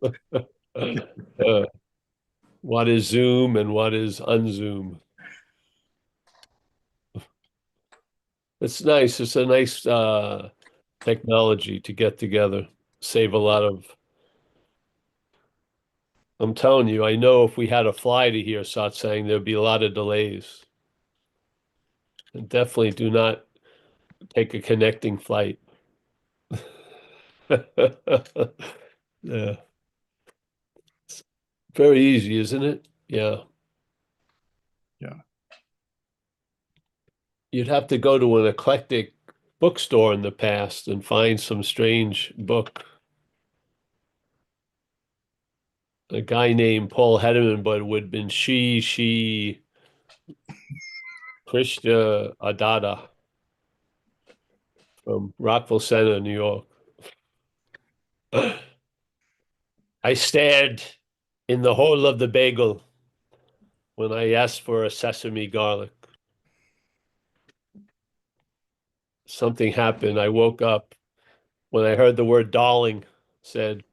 Uh, what is Zoom and what is unzoom? It's nice. It's a nice technology to get together. Save a lot of. I'm telling you, I know if we had a fly to here, saying there'd be a lot of delays. And definitely do not take a connecting flight. Yeah. Very easy, isn't it? Yeah. Yeah. You'd have to go to an eclectic bookstore in the past and find some strange book. A guy named Paul Hedderman, but it would have been she, Krishna Adada from Rockville Center, New York. I stared in the hole of the bagel when I asked for a sesame garlic. Something happened. I woke up when I heard the word darling said,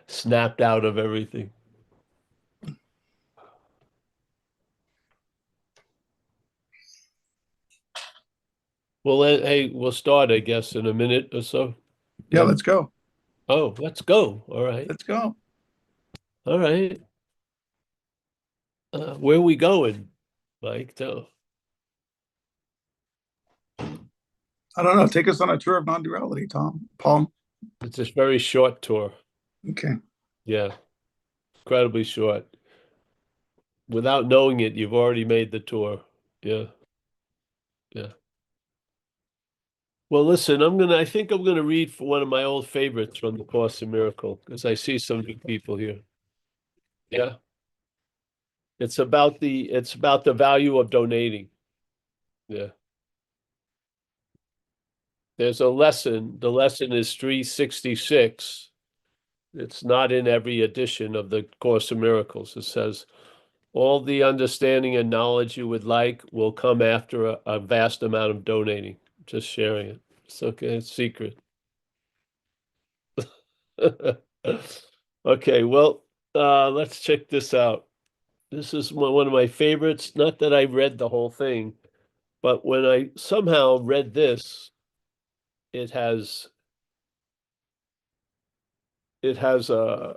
snapped out of everything. Well, hey, we'll start, I guess, in a minute or so. Yeah, Yeah. let's go. Oh, let's go. All right. Let's go. All right. Where are we going, Mike? Tell. I don't know. Take us on a tour of non-duality, Tom. Paul. It's a very short tour. Okay. Yeah, incredibly short. Without knowing it, you've already made the tour. Yeah, yeah. Well, listen, I think I'm gonna read for one of my old favorites from the Course in Miracle because I see some new people here. Yeah. It's about the value of donating. Yeah. There's a lesson. The lesson is 366. It's not in every edition of the Course in Miracles. It says, all the understanding and knowledge you would like will come after a vast amount of donating. Just sharing it. It's okay. It's secret. Okay, well, let's check this out. This is one of my favorites. Not that I read the whole thing, but when I somehow read this, it has it has a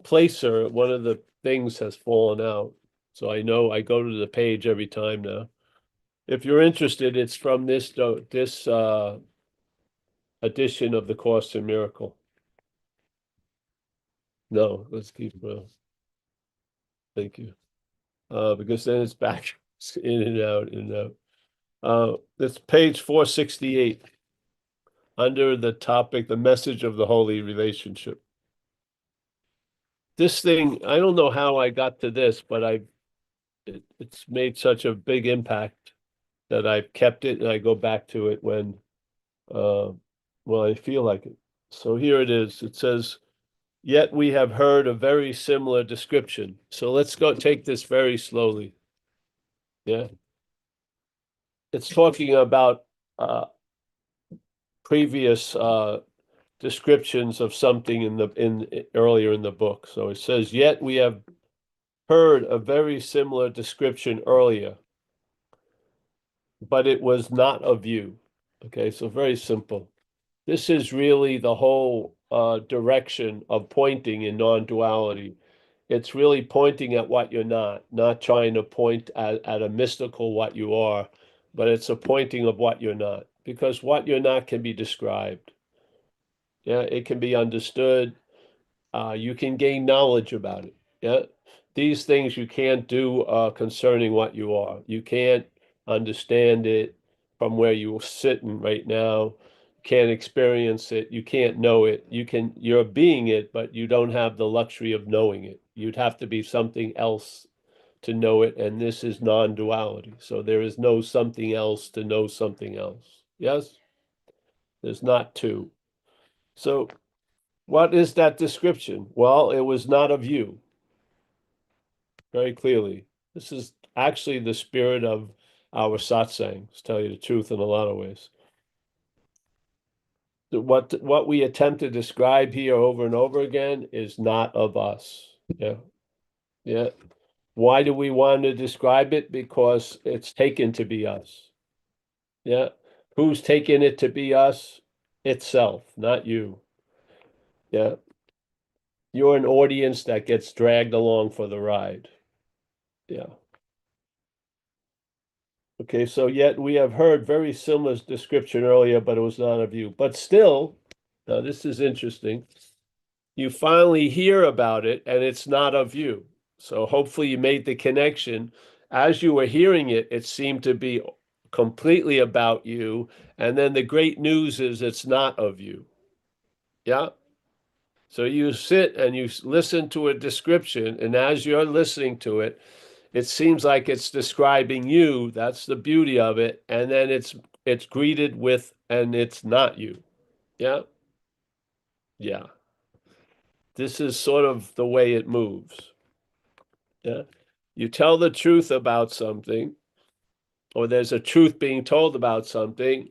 placer. One of the things has fallen out. So I know I go to the page every time now. If you're interested, it's from this edition of the Course in Miracle. No, let's keep thank you. Because then it's back in and out and out. It's page 468 under the topic, the message of the holy relationship. This thing, I don't know how I got to this, but it's made such a big impact that I've kept it and I go back to it uh, when I feel like it. So here it is. It says, yet we have heard a very similar description. So let's go take this very slowly. Yeah. It's talking about previous descriptions of something in earlier in the book. So it says, yet we have heard a very similar description earlier, but it was not of you. Okay, so very simple. This is really the whole direction of pointing in non-duality. It's really pointing at what you're not trying to point at a mystical what you are, but it's a pointing of what you're not, because what you're not can be described. Yeah, it can be understood. You can gain knowledge about it. Yeah. These things you can't do concerning what you are. You can't understand it from where you're sitting right now. You can't experience it. You can't know it. You're being it, but you don't have the luxury of knowing it. You'd have to be something else to know it, and this is non-duality. So there is no something else to know something else. Yes? There's not two. So what is that description? Well, it was not of you, very clearly. This is actually the spirit of our satsangs, to tell you the truth, in a lot of ways. what we attempt to describe here over and over again is not of us. Yeah. Yeah. Why do we want to describe it? Because it's taken to be us. Yeah. Who's taken it to be us? Itself, not you. Yeah. You're an audience that gets dragged along for the ride. Yeah. Okay, so yet we have heard very similar description earlier, but it was not of you. But still, now this is interesting. You finally hear about it and it's not of you. So hopefully you made the connection. As you were hearing it, it seemed to be completely about you. And then the great news is it's not of you. Yeah. So you sit and you listen to a description, and as you're listening to it, it seems like it's describing you. That's the beauty of it. And then it's greeted with, and it's not you. Yeah. Yeah. This is sort of the way it moves. Yeah. You tell the truth about something, or there's a truth being told about something,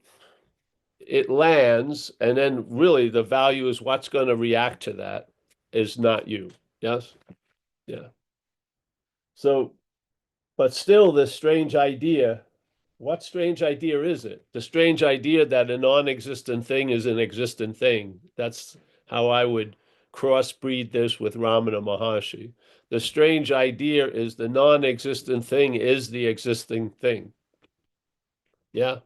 it lands, and then really the value is what's going to react to that is not you. Yes? Yeah. So, but still, this strange idea, what strange idea is it? The strange idea that a non-existent thing is an existent thing. That's how I would crossbreed this with Ramana Maharshi. The strange idea is the non-existent thing is the existing thing. Yeah.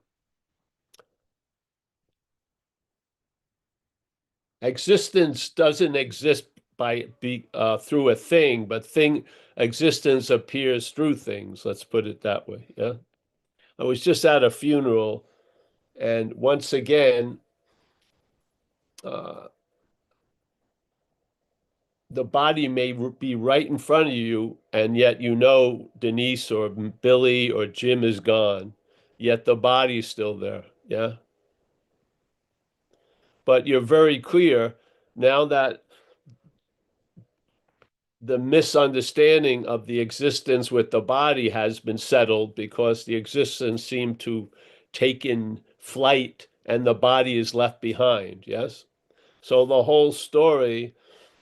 Existence doesn't exist through a thing, but thing existence appears through things. Let's put it that way. Yeah. I was just at a funeral, and once again, uh, the body may be right in front of you, and yet you know Denise or Billy or Jim is gone, yet the body's still there. Yeah. But you're very clear now that the misunderstanding of the existence with the body has been settled because the existence seemed to take in flight and the body is left behind. Yes. So the whole story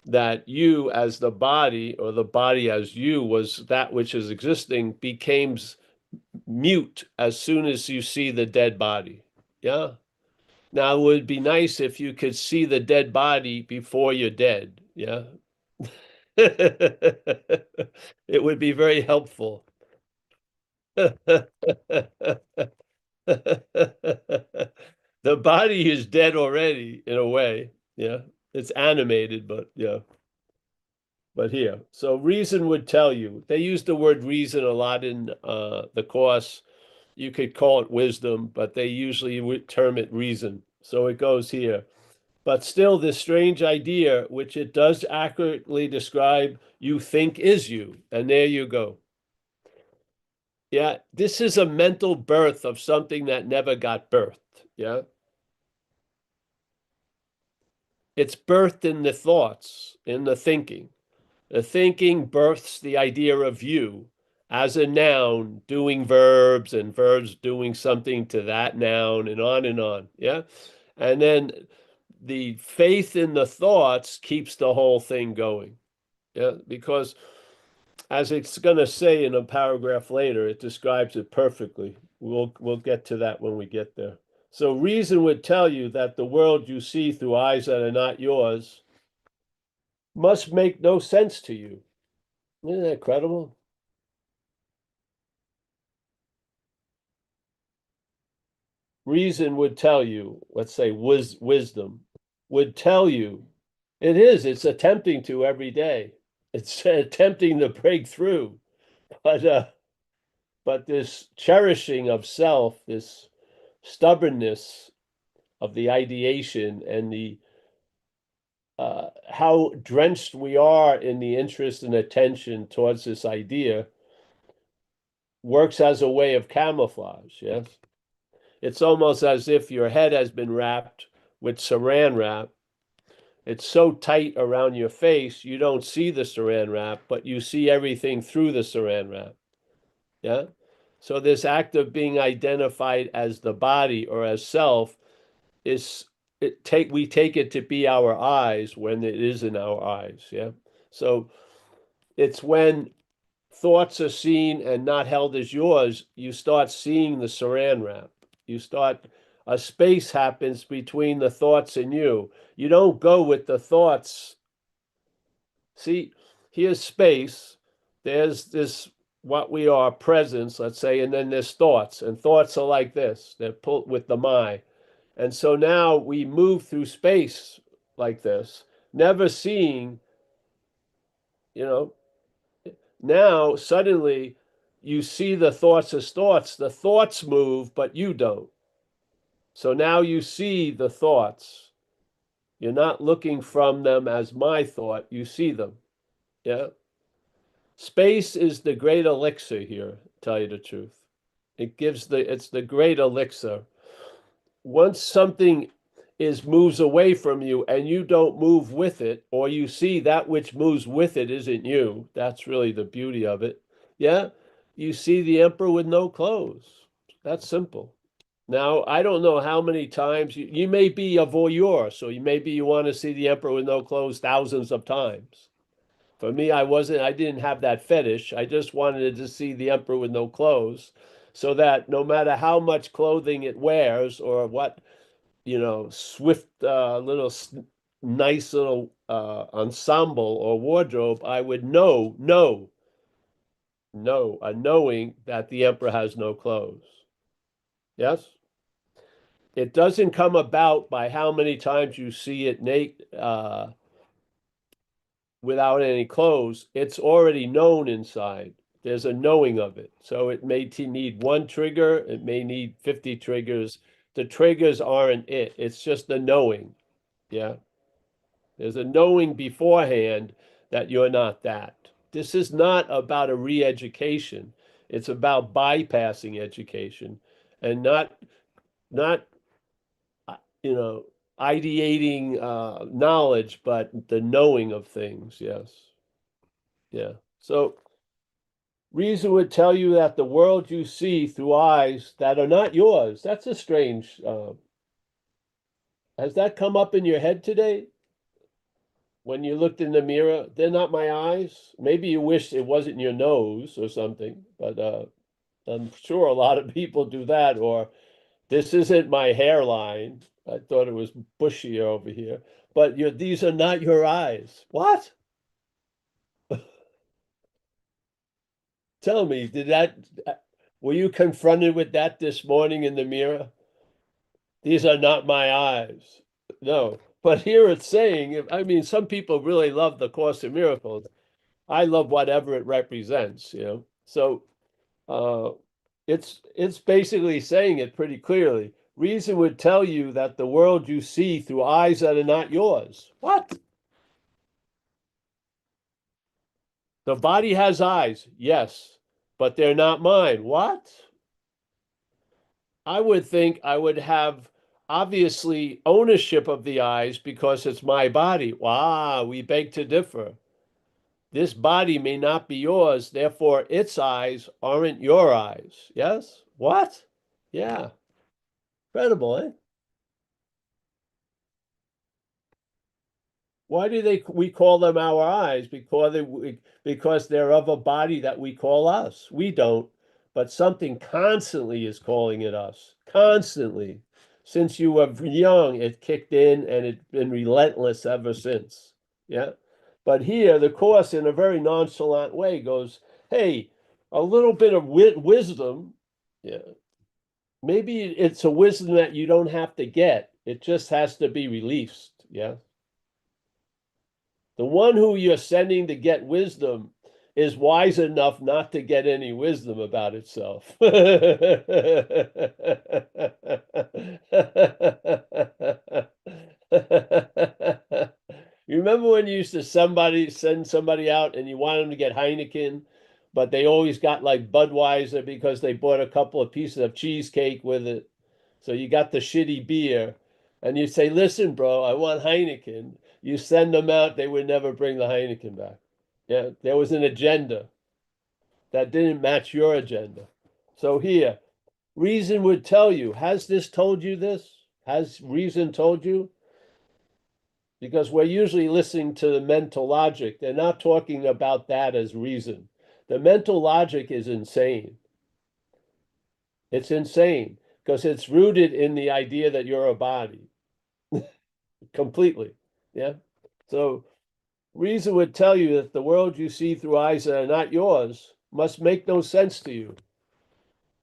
that you as the body or the body as you was that which is existing becomes mute as soon as you see the dead body. Yeah. Now it would be nice if you could see the dead body before you're dead. Yeah. It would be very helpful. The body is dead already in a way. Yeah. It's animated, but yeah. But here, so reason would tell you. They use the word reason a lot in the course. You could call it wisdom, but they usually would term it reason. So it goes here. But still, this strange idea, which it does accurately describe, you think is you. And there you go. Yeah, this is a mental birth of something that never got birthed. Yeah. It's birthed in the thoughts, in the thinking. The thinking births the idea of you as a noun doing verbs and verbs doing something to that noun and on and on. Yeah. And then the faith in the thoughts keeps the whole thing going. Yeah. Because as it's going to say in a paragraph later, it describes it perfectly. We'll get to that when we get there. So reason would tell you that the world you see through eyes that are not yours must make no sense to you. Isn't that incredible? Reason would tell you, let's say wisdom would tell you. It's attempting to every day. It's attempting to break through. But this cherishing of self, this stubbornness of the ideation and the how drenched we are in the interest and attention towards this idea works as a way of camouflage. Yes. It's almost as if your head has been wrapped with saran wrap. It's so tight around your face, you don't see the saran wrap, but you see everything through the saran wrap. Yeah. So this act of being identified as the body or as self is we take it to be our eyes when it isn't our eyes. Yeah. So it's when thoughts are seen and not held as yours, you start seeing the saran wrap. You start, a space happens between the thoughts and you. You don't go with the thoughts. See, here's space. There's this, what we are, presence, let's say, and then there's thoughts. And thoughts are like this. They're pulled with the mind. And so now we move through space like this, never seeing, you know, now suddenly you see the thoughts as thoughts. The thoughts move, but you don't. So now you see the thoughts. You're not looking from them as my thought, you see them. Yeah. Space is the great elixir here, to tell you the truth. It's the great elixir. Once something is moves away from you and you don't move with it, or you see that which moves with it isn't you, that's really the beauty of it. Yeah, you see the emperor with no clothes. That's simple. Now, I don't know how many times you may be a voyeur, so maybe you want to see the emperor with no clothes thousands of times. For me, I didn't have that fetish. I just wanted to see the emperor with no clothes, so that no matter how much clothing it wears or what, swift nice little ensemble or wardrobe, I would know, a knowing that the emperor has no clothes. Yes? It doesn't come about by how many times you see it without any clothes. It's already known inside. There's a knowing of it. So it may need one trigger, it may need 50 triggers. The triggers aren't it, it's just the knowing. Yeah. There's a knowing beforehand that you're not that. This is not about a re-education. It's about bypassing education and not you know ideating knowledge, but the knowing of things. Yes. Yeah. So reason would tell you that the world you see through eyes that are not yours. That's a strange. Has that come up in your head today? When you looked in the mirror, they're not my eyes. Maybe you wish it wasn't your nose or something, but I'm sure a lot of people do that. Or this isn't my hairline. I thought it was bushier over here, but these are not your eyes. What? Tell me, were you confronted with that this morning in the mirror? These are not my eyes. No, but here it's saying, I mean, some people really love the Course in Miracles. I love whatever it represents. So uh, it's basically saying it pretty clearly. Reason would tell you that the world you see through eyes that are not yours. What? The body has eyes, yes, but they're not mine. What? I would think I would have obviously ownership of the eyes because it's my body. Wow, we beg to differ. This body may not be yours, therefore its eyes aren't your eyes. Yes? What? Yeah. Incredible, eh? Why do we call them our eyes? Because they're of a body that we call us. We don't, but something constantly is calling it us. Constantly. Since you were young, it kicked in and it's been relentless ever since. Yeah. But here, the Course, in a very nonchalant way, goes, hey, a little bit of wisdom. Yeah. Maybe it's a wisdom that you don't have to get, it just has to be released. Yeah. The one who you're sending to get wisdom is wise enough not to get any wisdom about itself. You remember when you used to send somebody out and you wanted them to get Heineken, but they always got like Budweiser because they bought a couple of pieces of cheesecake with it. So you got the shitty beer, and you say, "Listen, bro, I want Heineken." You send them out, they would never bring the Heineken back. Yeah, there was an agenda that didn't match your agenda. So here, reason would tell you, has this told you this? Has reason told you? Because we're usually listening to the mental logic. They're not talking about that as reason. The mental logic is insane. It's insane because it's rooted in the idea that you're a body completely. Yeah. So reason would tell you that the world you see through eyes that are not yours must make no sense to you.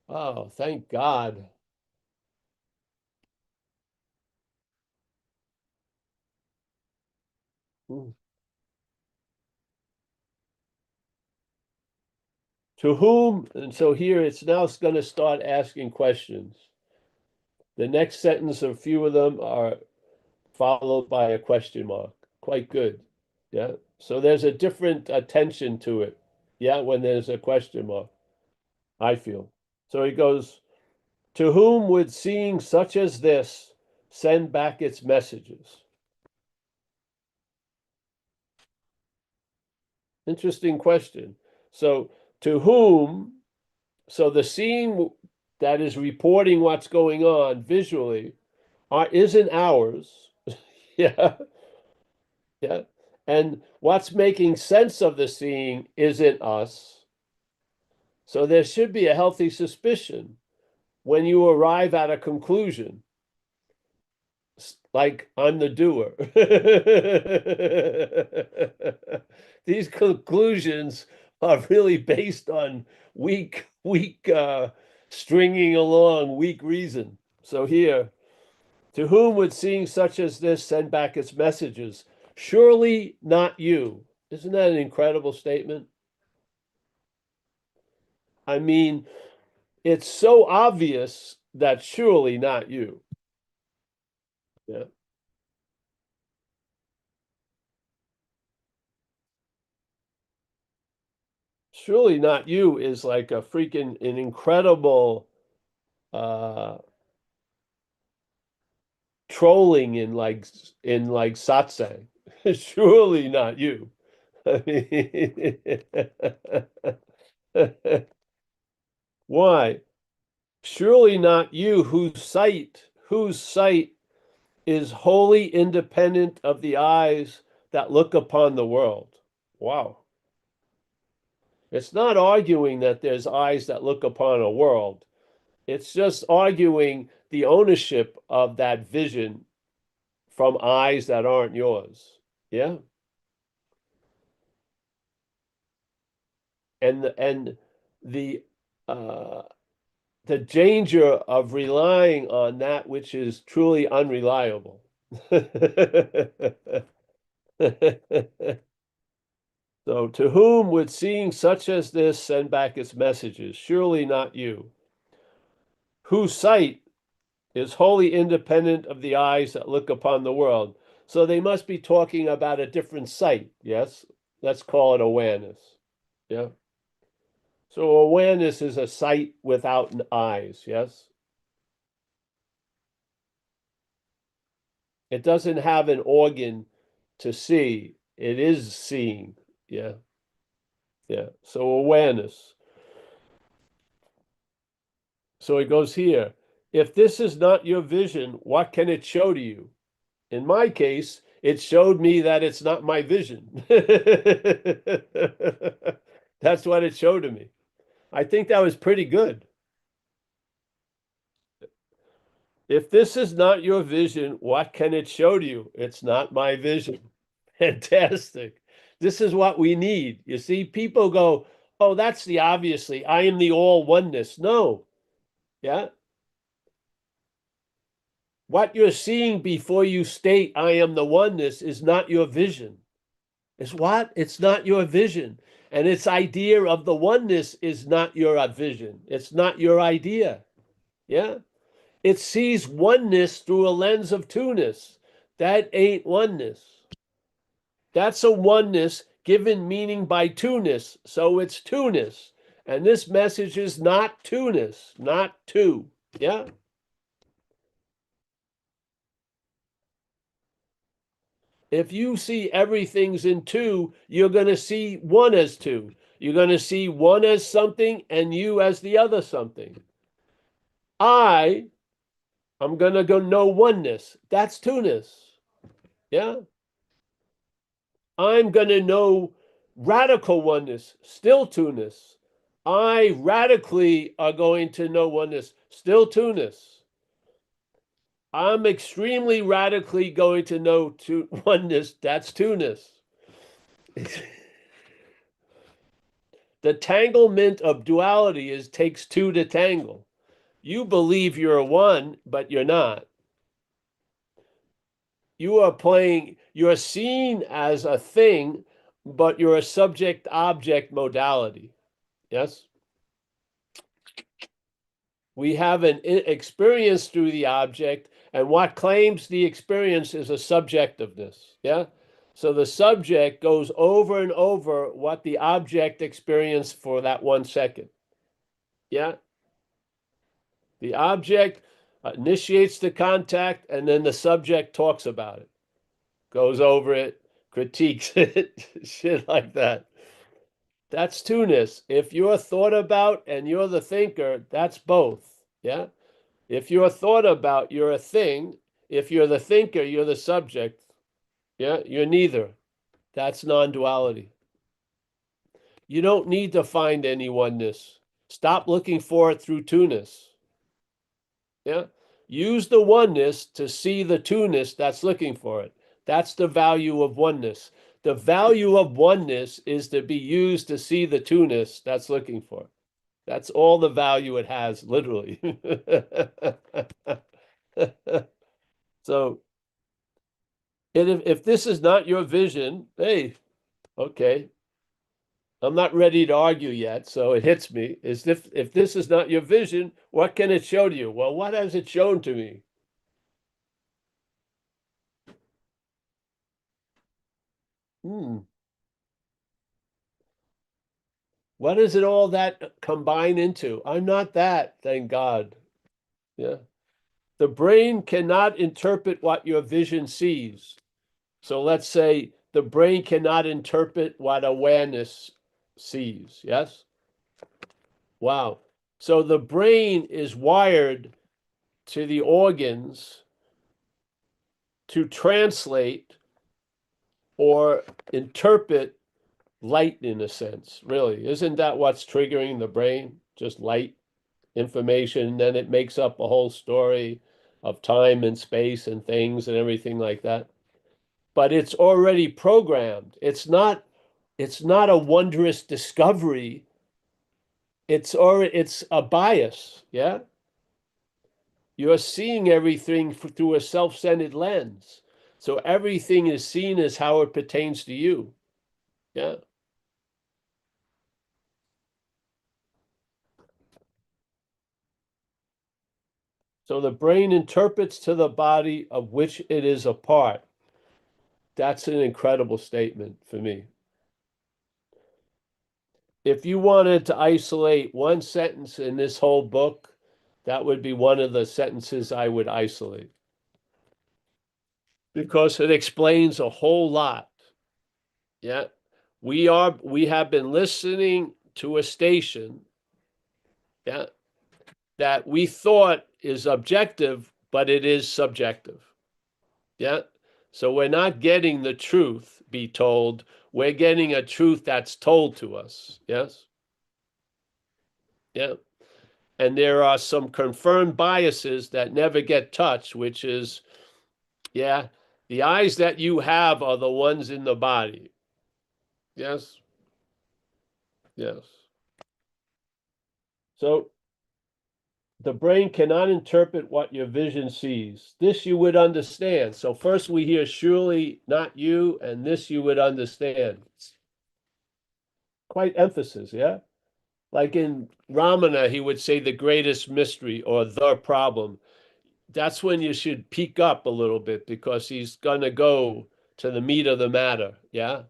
Oh, thank God. Hmm. To whom, and so here it's now going to start asking questions. The next sentence, a few of them are followed by a question mark. Quite good. Yeah. So there's a different attention to it. Yeah, when there's a question mark, I feel. So he goes, to whom would seeing such as this send back its messages? Interesting question. So to whom, so the seeing that is reporting what's going on visually isn't ours. Yeah. Yeah. And what's making sense of the seeing isn't us. So there should be a healthy suspicion when you arrive at a conclusion, like I'm the doer. These conclusions are really based on weak stringing along, weak reason. So here, to whom would seeing such as this send back its messages? Surely not you. Isn't that an incredible statement? I mean, it's so obvious that surely not you. Yeah. Surely not you is like a freaking an incredible uh trolling in like satsang. Surely not you. I mean, why? Surely not you whose sight is wholly independent of the eyes that look upon the world. Wow. It's not arguing that there's eyes that look upon a world. It's just arguing the ownership of that vision from eyes that aren't yours. Yeah. And the uh the danger of relying on that which is truly unreliable. So, to whom would seeing such as this send back its messages? Surely not you, whose sight is wholly independent of the eyes that look upon the world. So they must be talking about a different sight. Yes. Let's call it awareness. Yeah. So awareness is a sight without eyes. Yes. It doesn't have an organ to see. It is seeing. Yeah. Yeah. So awareness. So it goes here. If this is not your vision, what can it show to you? In my case, it showed me that it's not my vision. That's what it showed to me. I think that was pretty good. If this is not your vision, what can it show to you? It's not my vision. Fantastic. This is what we need. You see, people go, oh, that's the obviously, I am the all oneness. No. Yeah. What you're seeing before you state I am the oneness is not your vision. It's what? It's not your vision. And its idea of the oneness is not your vision. It's not your idea. Yeah. It sees oneness through a lens of two-ness. That ain't oneness. That's a oneness given meaning by two-ness. So it's two-ness. And this message is not two-ness, not two. Yeah. If you see everything's in two, you're going to see one as two. You're going to see one as something and you as the other something. I I'm going to go know oneness. That's two-ness. Yeah. I'm going to know radical oneness, still two-ness. I radically are going to know oneness, still two-ness. I'm extremely radically going to know oneness, that's two-ness. The tanglement of duality is takes two to tangle. You believe you're one, but you're not. You're seen as a thing, but you're a subject object modality. Yes? We have an experience through the object, and what claims the experience is a subjectiveness. Yeah? So the subject goes over and over what the object experienced for that 1 second. Yeah? The object initiates the contact, and then the subject talks about it, goes over it, critiques it, shit like that. That's two-ness. If you're thought about and you're the thinker, that's both. Yeah. If you're thought about, you're a thing. If you're the thinker, you're the subject. Yeah. You're neither. That's non-duality. You don't need to find any oneness. Stop looking for it through two-ness. Yeah. Use the oneness to see the two-ness that's looking for it. That's the value of oneness. The value of oneness is to be used to see the two-ness that's looking for it. That's all the value it has, literally. So, if this is not your vision, hey, okay, I'm not ready to argue yet, so it hits me. Is if this is not your vision, what can it show to you? Well, what has it shown to me? Hmm. What does it all that combine into? I'm not that, thank God. Yeah. The brain cannot interpret what your vision sees. So let's say the brain cannot interpret what awareness sees. Yes? Wow. So the brain is wired to the organs to translate or interpret light in a sense, really. Isn't that what's triggering the brain? Just light information, and then it makes up a whole story of time and space and things and everything like that. But it's already programmed. It's not a wondrous discovery. It's a bias, yeah? You're seeing everything through a self-centered lens. So everything is seen as how it pertains to you. Yeah. So the brain interprets to the body of which it is a part. That's an incredible statement for me. If you wanted to isolate one sentence in this whole book, that would be one of the sentences I would isolate because it explains a whole lot. Yeah. We have been listening to a station, yeah, that we thought is objective, but it is subjective. Yeah. So we're not getting the truth be told. We're getting a truth that's told to us. Yes. Yeah. And there are some confirmed biases that never get touched, which is, yeah, the eyes that you have are the ones in the body. Yes. Yes. So the brain cannot interpret what your vision sees. This you would understand. So first we hear surely not you, and this you would understand. Quite emphasis, yeah? Like in Ramana, he would say the greatest mystery or the problem. That's when you should peak up a little bit because he's gonna go to the meat of the matter, yeah?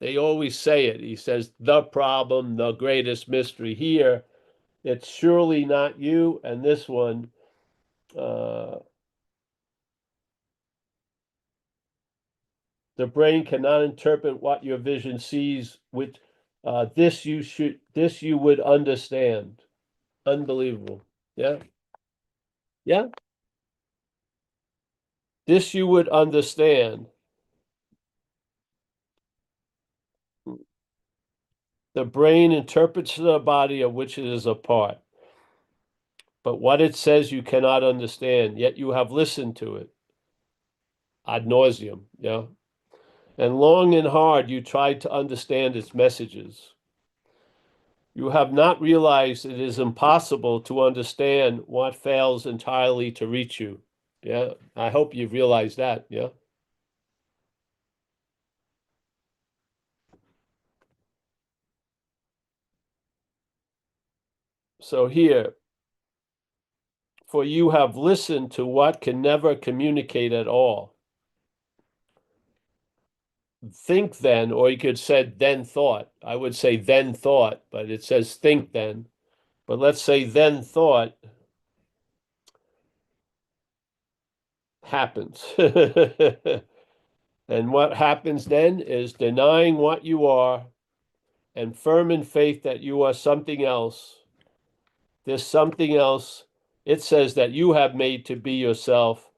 They always say it. He says the problem, the greatest mystery. Here, it's surely not you, and this one, uh, the brain cannot interpret what your vision sees, which this you would understand. Unbelievable. Yeah. Yeah. This you would understand. The brain interprets the body of which it is a part. But what it says you cannot understand, yet you have listened to it ad nauseum, yeah? And long and hard you tried to understand its messages. You have not realized it is impossible to understand what fails entirely to reach you. Yeah, I hope you've realized that, yeah? So here, for you have listened to what can never communicate at all. Think then, or you could say then thought. I would say then thought, but it says think then. But let's say then thought happens. And what happens then is denying what you are and firm in faith that you are something else. This something else, it says that you have made to be yourself.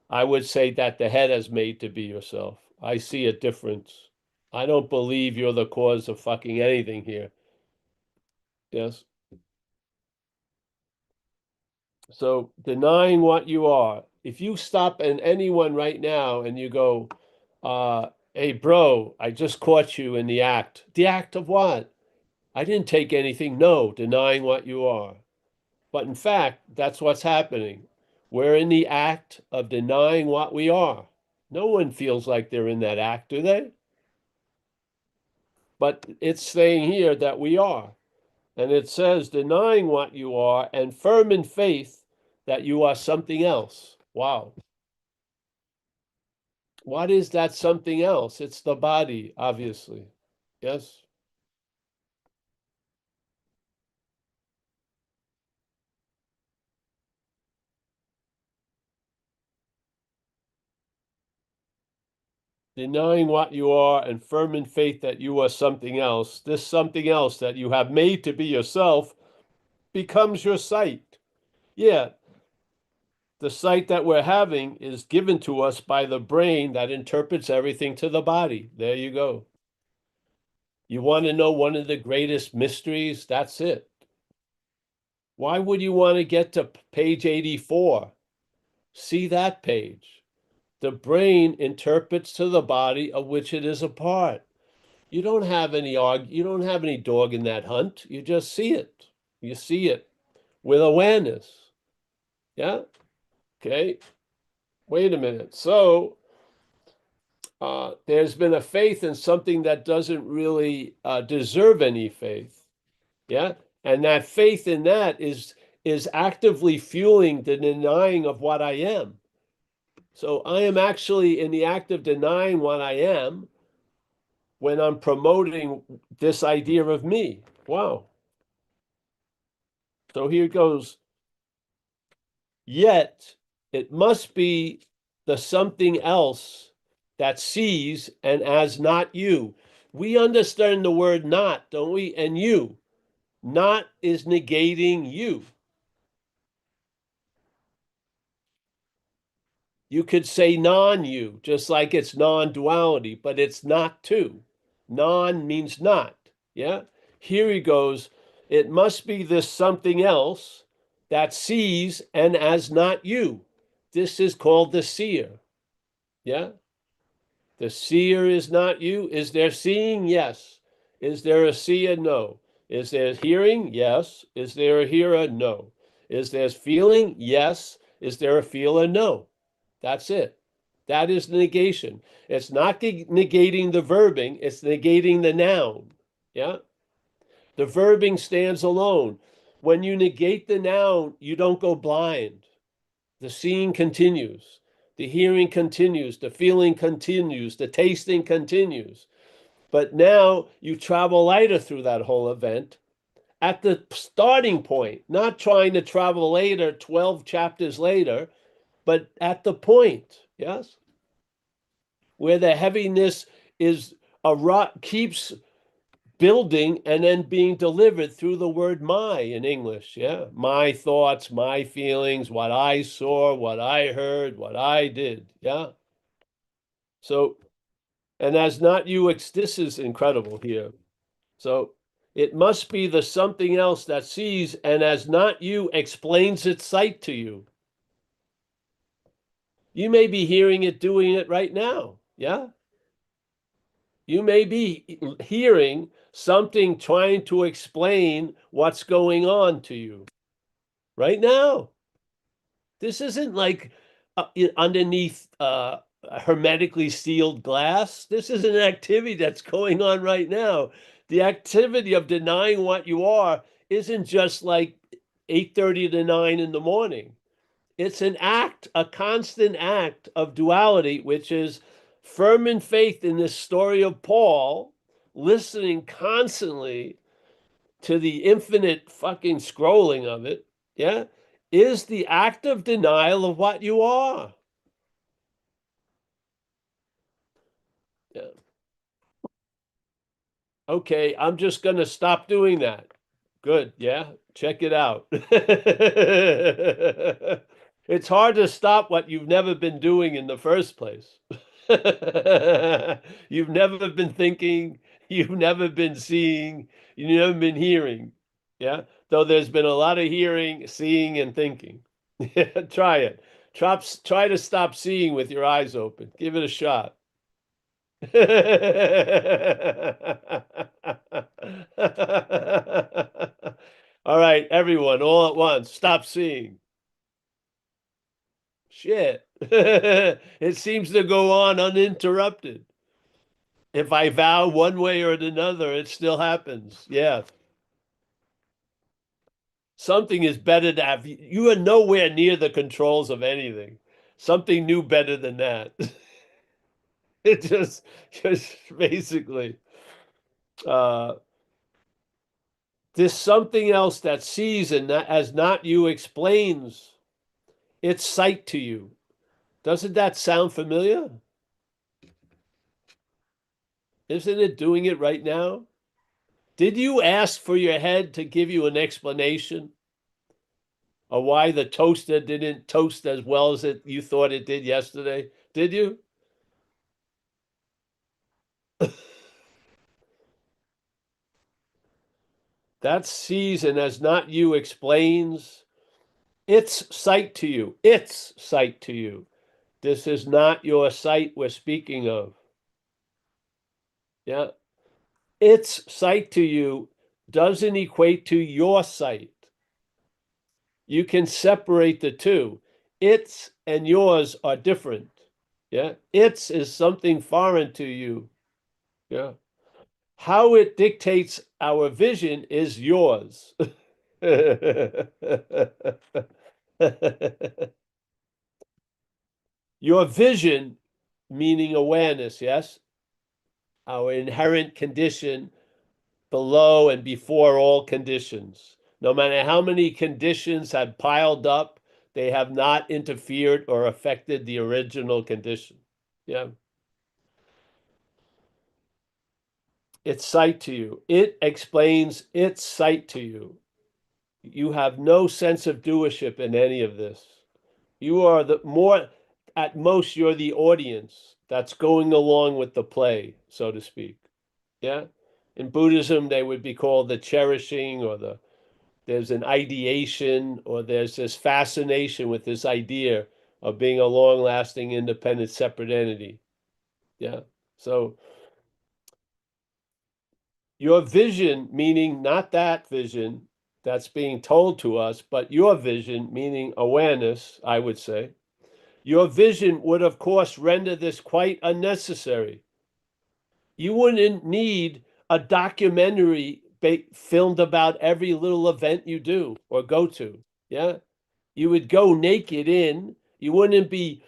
I would say that the head has made to be yourself. I see a difference. I don't believe you're the cause of fucking anything here. Yes. So denying what you are. If you stop and anyone right now and you go, hey, bro, I just caught you in the act. The act of what? I didn't take anything. No, denying what you are. But in fact, that's what's happening. We're in the act of denying what we are. No one feels like they're in that act, do they? But it's saying here that we are. And it says, denying what you are and firm in faith that you are something else. Wow. What is that something else? It's the body, obviously. Yes. Denying what you are and firm in faith that you are something else. This something else that you have made to be yourself becomes your sight. Yeah, the sight that we're having is given to us by the brain that interprets everything to the body. There you go. You want to know one of the greatest mysteries? That's it. Why would you want to get to page 84? See that page. The brain interprets to the body of which it is a part. You don't have any dog in that hunt. You just see it. You see it with awareness. Yeah? Okay. Wait a minute. So there's been a faith in something that doesn't really deserve any faith. Yeah. And that faith in that is actively fueling the denying of what I am. So I am actually in the act of denying what I am when I'm promoting this idea of me. Wow. So here goes. Yet it must be the something else that sees and as not you. We understand the word not, don't we? And you. Not is negating you. You could say non you, just like it's non duality, but it's not two. Non means not. Yeah. Here he goes. It must be this something else that sees and as not you. This is called the seer. Yeah. The seer is not you. Is there seeing? Yes. Is there a seer? No. Is there hearing? Yes. Is there a hearer? No. Is there feeling? Yes. Is there a feeler? No. That's it. That is negation. It's not negating the verbing, it's negating the noun. Yeah. The verbing stands alone. When you negate the noun, you don't go blind. The seeing continues, the hearing continues, the feeling continues, the tasting continues. But now you travel lighter through that whole event at the starting point, not trying to travel later, 12 chapters later, but at the point, yes, where the heaviness is a rock keeps building and then being delivered through the word my in English. Yeah. My thoughts, my feelings, what I saw, what I heard, what I did. Yeah. So, and as not you, this is incredible here. So it must be the something else that sees and as not you explains its sight to you. You may be hearing it doing it right now. Yeah. You may be hearing something trying to explain what's going on to you right now. This isn't like underneath hermetically sealed glass. This is an activity that's going on right now. The activity of denying what you are isn't just like 8:30 to 9 in the morning. It's an act, a constant act of duality, which is firm in faith in this story of Paul, listening constantly to the infinite fucking scrolling of it, yeah, is the act of denial of what you are. Yeah. Okay, I'm just going to stop doing that. Good. Yeah. Check it out. It's hard to stop what you've never been doing in the first place. You've never been thinking, you've never been seeing, you've never been hearing. Yeah. Though there's been a lot of hearing, seeing, and thinking. Try it. Try to stop seeing with your eyes open. Give it a shot. All right, everyone, all at once, stop seeing. Shit. It seems to go on uninterrupted. If I vow one way or another, it still happens. Yeah. Something is better to have. You are nowhere near the controls of anything. Something new better than that. It just basically, uh, this something else that sees and that as not you explains its sight to you. Doesn't that sound familiar? Isn't it doing it right now? Did you ask for your head to give you an explanation of why the toaster didn't toast as well as you thought it did yesterday? Did you? That sees and as not you explains its sight to you. Its sight to you. This is not your sight we're speaking of. Yeah. Its sight to you doesn't equate to your sight. You can separate the two. Its and yours are different. Yeah. Its is something foreign to you. Yeah. How it dictates our vision is yours. Your vision, meaning awareness, yes? Our inherent condition below and before all conditions. No matter how many conditions have piled up, they have not interfered or affected the original condition. Yeah. Its sight to you. It explains its sight to you. You have no sense of doership in any of this. You are the more, at most, you're the audience that's going along with the play, so to speak. Yeah. In Buddhism, they would be called the cherishing or there's an ideation or there's this fascination with this idea of being a long-lasting, independent, separate entity. Yeah. So your vision, meaning not that vision that's being told to us, but your vision, meaning awareness, I would say, your vision would, of course, render this quite unnecessary. You wouldn't need a documentary filmed about every little event you do or go to. Yeah. You would go naked in. You wouldn't be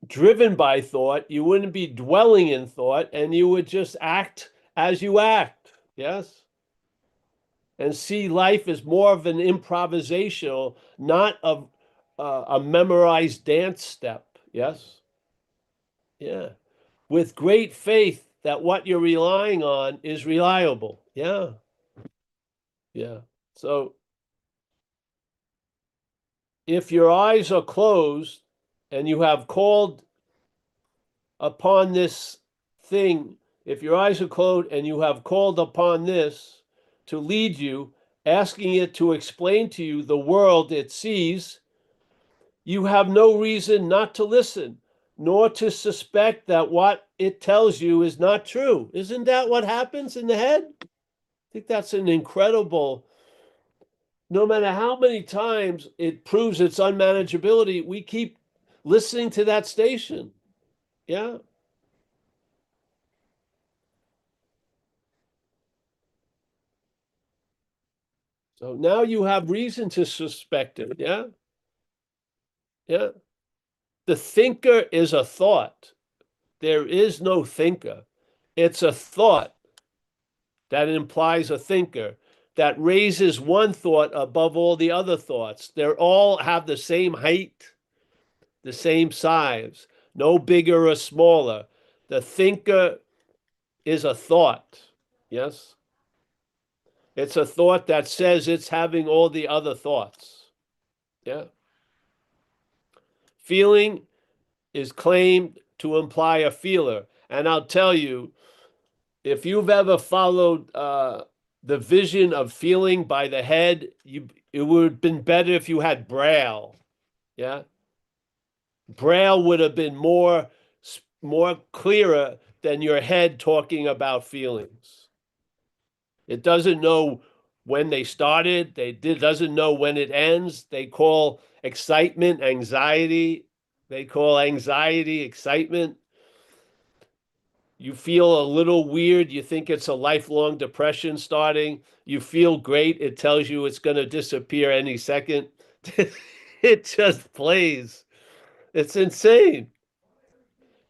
driven by thought. You wouldn't be dwelling in thought, and you would just act as you act. Yes. And see life as more of an improvisational, not of a memorized dance step. Yes. Yeah. With great faith, that what you're relying on is reliable. Yeah. Yeah. So if your eyes are closed and you have called upon this thing, if your eyes are closed and you have called upon this to lead you, asking it to explain to you the world it sees, you have no reason not to listen, nor to suspect that what it tells you is not true. Isn't that what happens in the head? I think that's an incredible, no matter how many times it proves its unmanageability, we keep listening to that station. Yeah. So now you have reason to suspect it. Yeah. Yeah. The thinker is a thought. There is no thinker. It's a thought that implies a thinker that raises one thought above all the other thoughts. They all have the same height, the same size, no bigger or smaller. The thinker is a thought. Yes. It's a thought that says it's having all the other thoughts. Yeah. Feeling is claimed to imply a feeler. And I'll tell you, if you've ever followed the vision of feeling by the head, it would have been better if you had Braille. Yeah. Braille would have been more clearer than your head talking about feelings. It doesn't know when they started. Doesn't know when it ends. They call excitement anxiety. They call anxiety excitement. You feel a little weird. You think it's a lifelong depression starting. You feel great. It tells you it's going to disappear any second. It just plays. It's insane.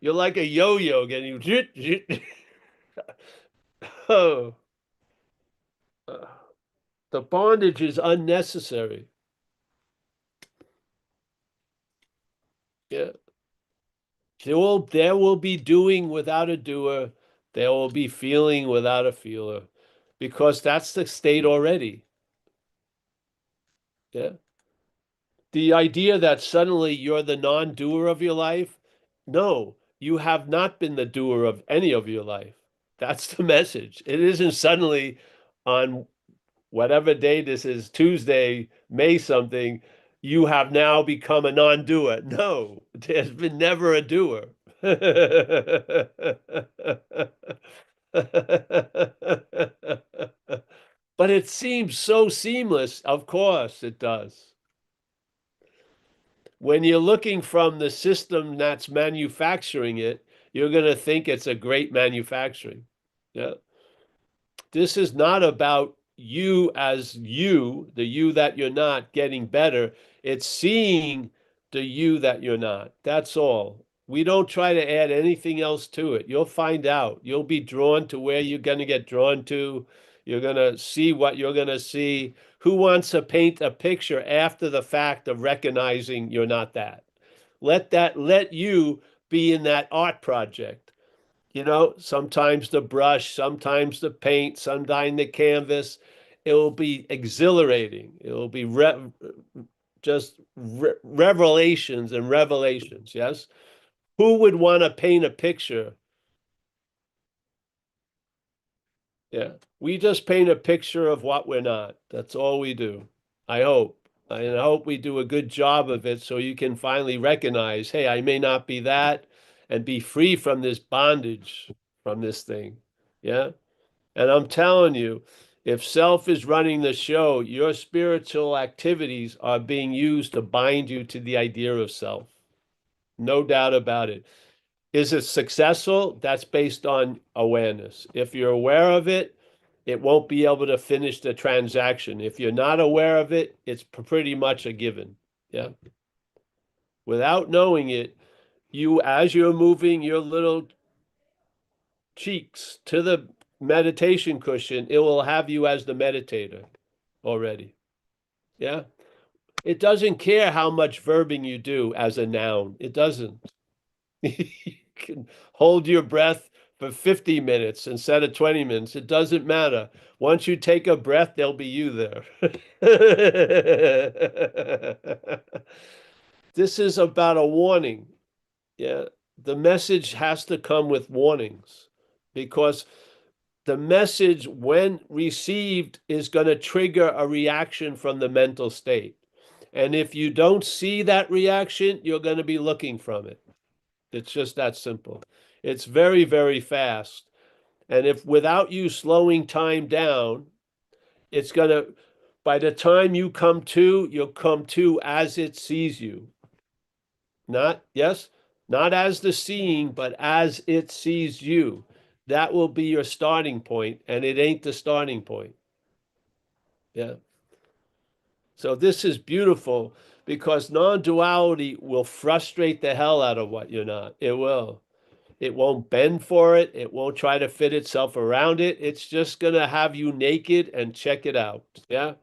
You're like a yo-yo getting oh, the bondage is unnecessary. Yeah. There will be doing without a doer. There will be feeling without a feeler, because that's the state already. Yeah. The idea that suddenly you're the non-doer of your life, no, you have not been the doer of any of your life. That's the message. It isn't suddenly on whatever day this is, Tuesday, May something, you have now become a non-doer. No, there's been never a doer. But it seems so seamless. Of course it does. When you're looking from the system that's manufacturing it, you're going to think it's a great manufacturing. Yeah. This is not about you as you, the you that you're not, getting better. It's seeing the you that you're not. That's all. We don't try to add anything else to it. You'll find out. You'll be drawn to where you're going to get drawn to. You're going to see what you're going to see. Who wants to paint a picture after the fact of recognizing you're not that? Let you be in that art project. Sometimes the brush, sometimes the paint, sometimes the canvas. It will be exhilarating. It will be just revelations and revelations. Yes. Who would want to paint a picture? Yeah. We just paint a picture of what we're not. That's all we do. I hope. I hope we do a good job of it so you can finally recognize, hey, I may not be that, and be free from this bondage, from this thing. Yeah. And I'm telling you, if self is running the show, your spiritual activities are being used to bind you to the idea of self. No doubt about it. Is it successful? That's based on awareness. If you're aware of it, it won't be able to finish the transaction. If you're not aware of it, it's pretty much a given. Yeah. Without knowing it, as you're moving your little cheeks to the meditation cushion, it will have you as the meditator already. Yeah. It doesn't care how much verbing you do as a noun. It doesn't. You can hold your breath for 50 minutes instead of 20 minutes. It doesn't matter. Once you take a breath, there'll be you there. This is about a warning. Yeah. The message has to come with warnings because the message, when received, is going to trigger a reaction from the mental state. And if you don't see that reaction, you're going to be looking from it. It's just that simple. It's very, very fast. And if without you slowing time down, it's going to, by the time you come to, you'll come to as it sees you. Not, yes, not as the seeing, but as it sees you. That will be your starting point, and it ain't the starting point. Yeah. So this is beautiful because non-duality will frustrate the hell out of what you're not. It will. It won't bend for it. It won't try to fit itself around it. It's just going to have you naked and check it out. Yeah.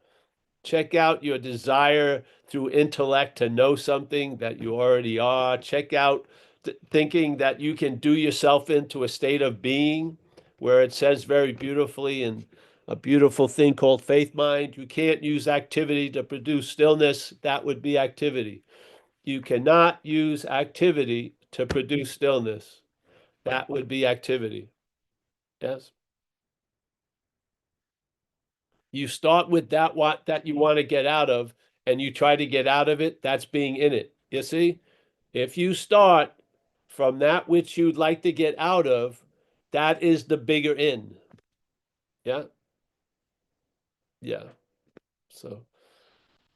Check out your desire through intellect to know something that you already are. Check out thinking that you can do yourself into a state of being where it says very beautifully in a beautiful thing called faith mind. You can't use activity to produce stillness. That would be activity. You cannot use activity to produce stillness. That would be activity. Yes. You start with that what that you want to get out of, and you try to get out of it. That's being in it. You see, if you start from that which you'd like to get out of, that is the bigger in. Yeah. Yeah. So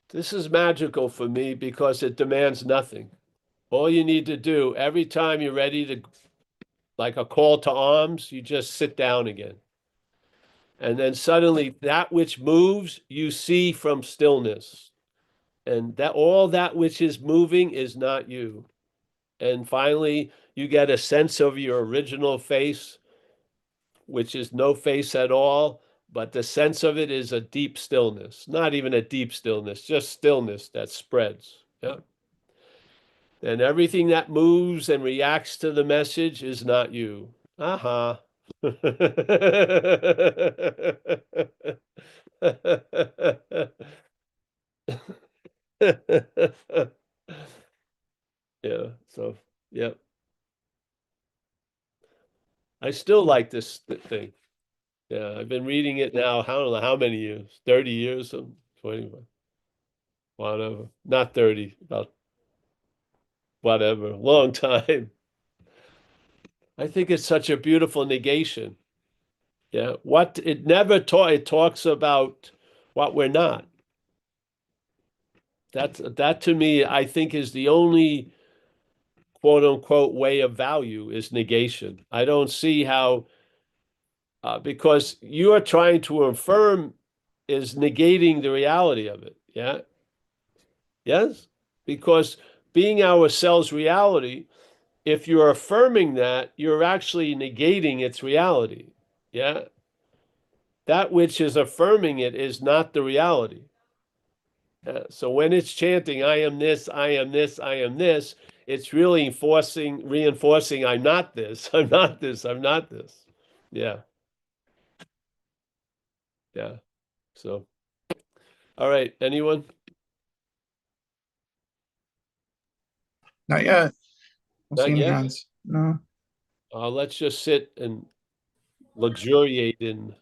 this is magical for me because it demands nothing. All you need to do every time you're ready to, like a call to arms, you just sit down again. And then suddenly that which moves, you see from stillness. And that all that which is moving is not you. And finally, you get a sense of your original face, which is no face at all, but the sense of it is a deep stillness, not even a deep stillness, just stillness that spreads. Yeah. And everything that moves and reacts to the message is not you. Aha. Yeah. So, yeah. I still like this thing. Yeah, I've been reading it now. I don't know how many years, 30 years, 20, whatever. Not 30, about whatever, long time. I think it's such a beautiful negation. Yeah, what it never taught, it talks about what we're not. That to me, I think is the only quote unquote way of value is negation. I don't see how, because you are trying to affirm is negating the reality of it. Yeah. Yes. Because being ourselves reality, if you're affirming that, you're actually negating its reality. Yeah. That which is affirming it is not the reality. So when it's chanting, I am this, I am this, I am this, it's really reinforcing, I'm not this, I'm not this, I'm not this. Yeah. Yeah. So, all right. Anyone? Not yet. Don't see Not any yet? hands. No. Let's just sit and luxuriate in.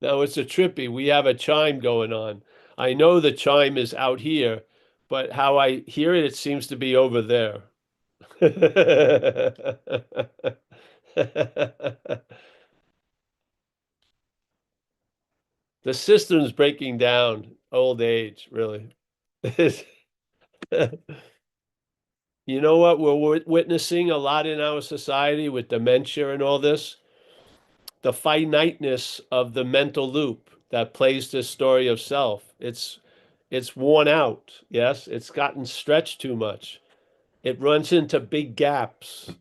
Now it's a trippy. We have a chime going on. I know the chime is out here, but how I hear it, it seems to be over there. The system's breaking down. Old age, really. You know what we're witnessing a lot in our society with dementia and all this? The finiteness of the mental loop that plays this story of self. It's worn out. Yes, it's gotten stretched too much. It runs into big gaps,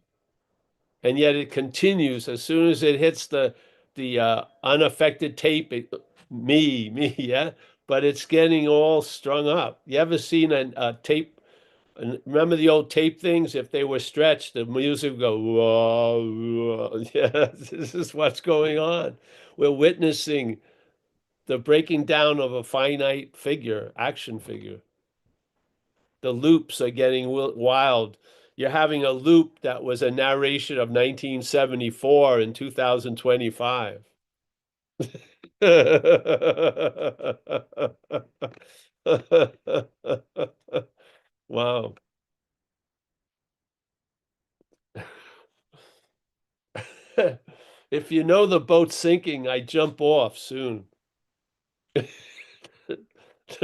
and yet it continues as soon as it hits the unaffected tape. Me, yeah. but it's getting all strung up. You ever seen a tape? And remember the old tape things? If they were stretched, the music would go, whoa, whoa. Yeah, this is what's going on. We're witnessing the breaking down of a finite figure, action figure. The loops are getting wild. You're having a loop that was a narration of 1974 in 2025. Wow. If you know the boat's sinking, I jump off soon.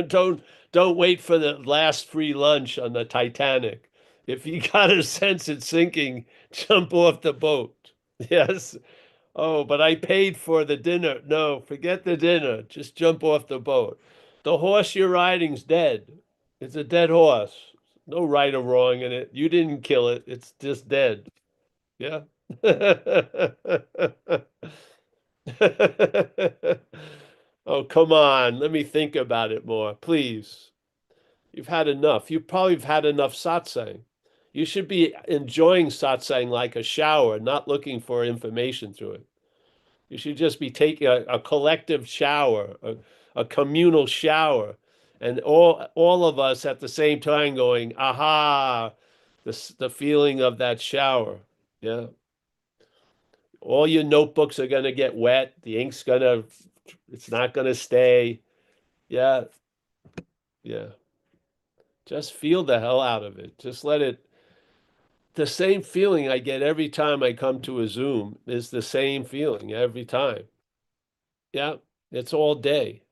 Don't don't wait for the last free lunch on the Titanic. If you got a sense it's sinking, jump off the boat. Yes. Oh, but I paid for the dinner. No, forget the dinner. Just jump off the boat. The horse you're riding's dead. It's a dead horse. No right or wrong in it. You didn't kill it. It's just dead. Yeah. Oh, come on. Let me think about it more, please. You've had enough. You probably have had enough satsang. You should be enjoying satsang like a shower, not looking for information through it. You should just be taking a collective shower, a communal shower, and all of us at the same time going, aha, the feeling of that shower. Yeah. All your notebooks are gonna get wet. The ink's gonna, it's not gonna stay. Yeah, yeah. Just feel the hell out of it. Just let it. The same feeling I get every time I come to a Zoom is the same feeling every time. Yeah, it's all day.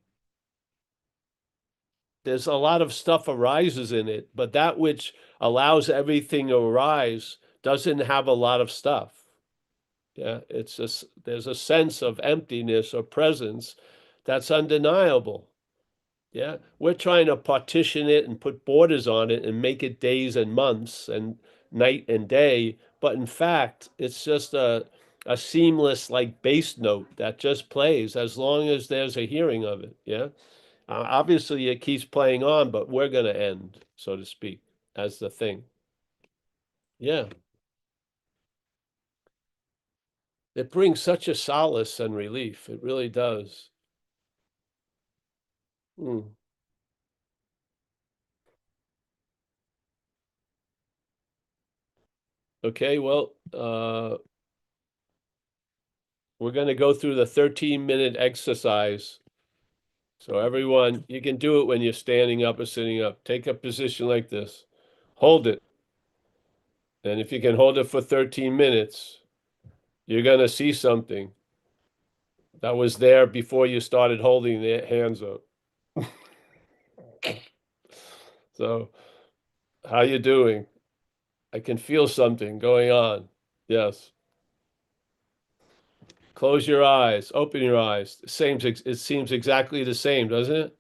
There's a lot of stuff arises in it, but that which allows everything to arise doesn't have a lot of stuff. Yeah, there's a sense of emptiness or presence that's undeniable. Yeah, we're trying to partition it and put borders on it and make it days and months and night and day, but in fact, it's just a seamless like bass note that just plays as long as there's a hearing of it. Yeah. Obviously, it keeps playing on, but we're going to end, so to speak, as the thing. Yeah. It brings such a solace and relief. It really does. Mm. Okay, well, we're going to go through the 13-minute exercise. So everyone, you can do it when you're standing up or sitting up. Take a position like this. Hold it. And if you can hold it for 13 minutes, you're going to see something that was there before you started holding the hands up. So, how you doing? I can feel something going on. Yes. Close your eyes. Open your eyes. It seems exactly the same, doesn't it?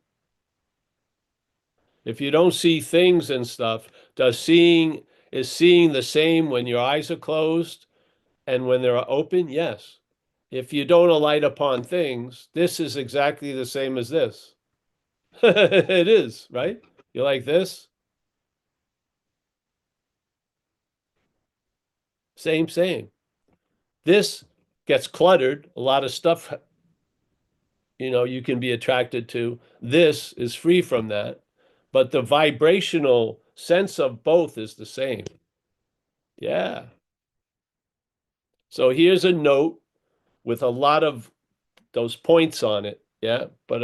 If you don't see things and stuff, is seeing the same when your eyes are closed and when they're open? Yes. If you don't alight upon things, this is exactly the same as this. It is, right? You like this? Same, same. This gets cluttered. A lot of stuff, you can be attracted to. This is free from that, but the vibrational sense of both is the same. Yeah. So here's a note with a lot of those points on it. Yeah. But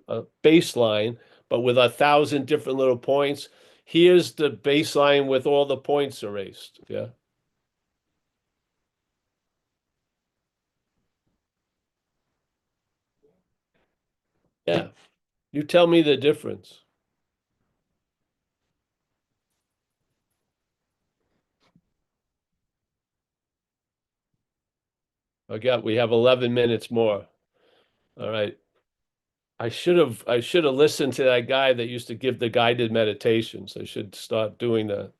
a baseline, but with 1,000 different little points. Here's the baseline with all the points erased. Yeah. Yeah. You tell me the difference. Okay, we have 11 minutes more. All right. I should have listened to that guy that used to give the guided meditations. I should start doing that.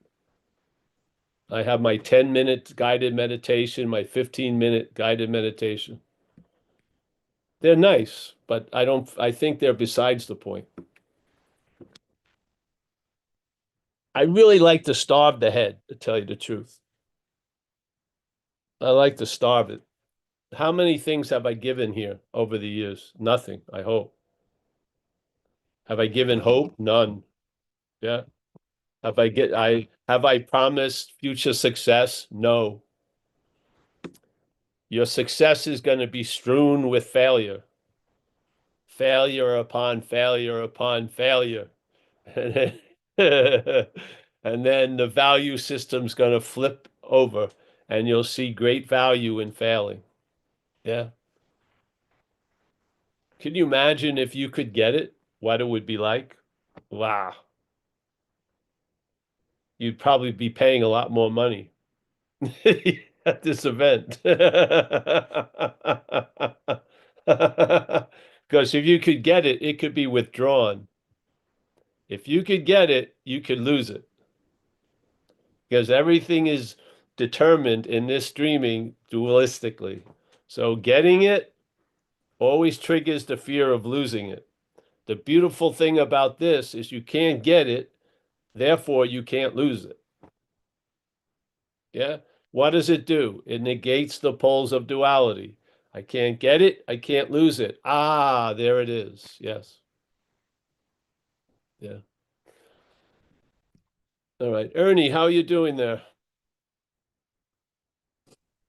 I have my 10-minute guided meditation, my 15-minute guided meditation. They're nice, but I think they're besides the point. I really like to starve the head, to tell you the truth. I like to starve it. How many things have I given here over the years? Nothing, I hope. Have I given hope? None. Yeah. Have I promised future success? No. Your success is going to be strewn with failure. Failure upon failure upon failure. And then, and then the value system's going to flip over and you'll see great value in failing. Yeah. Can you imagine if you could get it, what it would be like? Wow. You'd probably be paying a lot more money at this event. Because if you could get it, it could be withdrawn. If you could get it, you could lose it. Because everything is determined in this streaming dualistically. So getting it always triggers the fear of losing it. The beautiful thing about this is you can't get it, therefore you can't lose it. Yeah. What does it do? It negates the poles of duality. I can't get it, I can't lose it. Ah, there it is. Yes. Yeah. All right. Ernie, how are you doing there?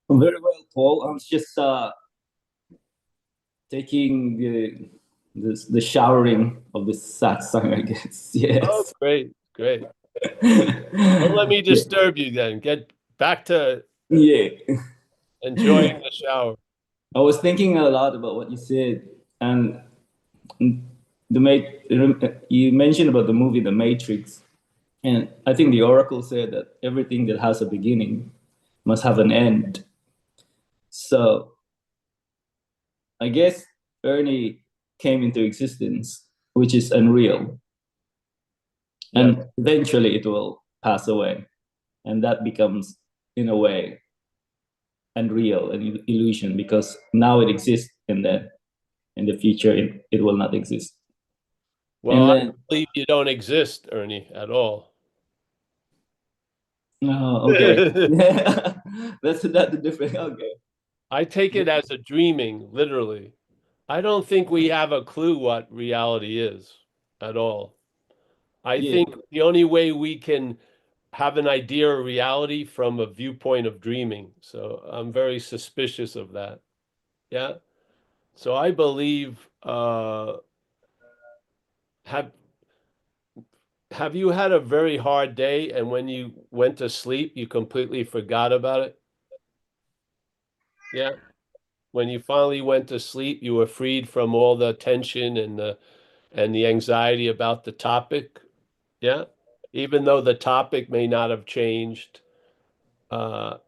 I'm very well, Paul. I was just taking the showering of the satsang, I guess. Oh, Yes. great, great. Don't let me Yeah. disturb you then. Get back to Yeah. enjoying the shower. I was thinking a lot about what you said, and you mentioned about the movie The Matrix, and I think the Oracle said that everything that has a beginning must have an end. So I guess Ernie came into existence, which is unreal, Yeah. and eventually it will pass away, and that becomes, in a way, unreal, an illusion, because now it exists, and then in the future it will not exist. Well, And I then, believe you don't exist, Ernie, at all. oh, okay, yeah, that's the difference. Okay, I take it as a dreaming, literally. I don't think we have a clue what reality is at all. I yeah. think the only way we can have an idea of reality from a viewpoint of dreaming. So I'm very suspicious of that. Yeah. So I believe, have have you had a very hard day and when you went to sleep, you completely forgot about it? Yeah. When you finally went to sleep, you were freed from all the tension and the anxiety about the topic. Yeah. Even though the topic may not have changed,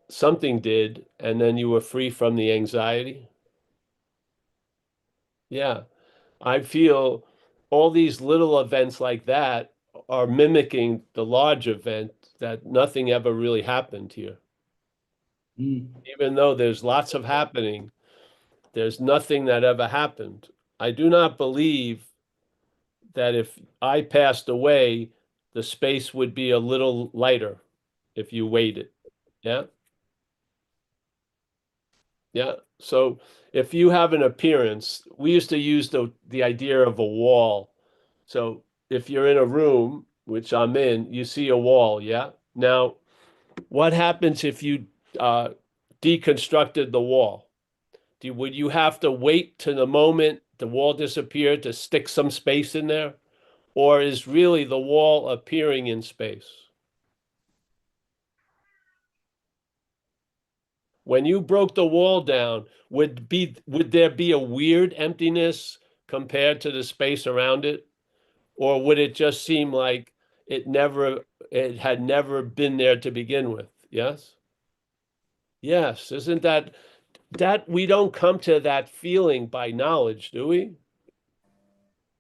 something did, and then you were free from the anxiety. Yeah. I feel all these little events like that are mimicking the large event that nothing ever really happened here. Mm. Even though there's lots of happening, there's nothing that ever happened. I do not believe that if I passed away, the space would be a little lighter if you waited. Yeah. Yeah. So if you have an appearance, we used to use the idea of a wall. So if you're in a room, which I'm in, you see a wall. Yeah. Now, what happens if you uh, deconstructed the wall? Would you have to wait to the moment the wall disappeared to stick some space in there? Or is really the wall appearing in space? When you broke the wall down, would there be a weird emptiness compared to the space around it? Or would it just seem like it had never been there to begin with? Yes? Yes. Isn't that we don't come to that feeling by knowledge, do we?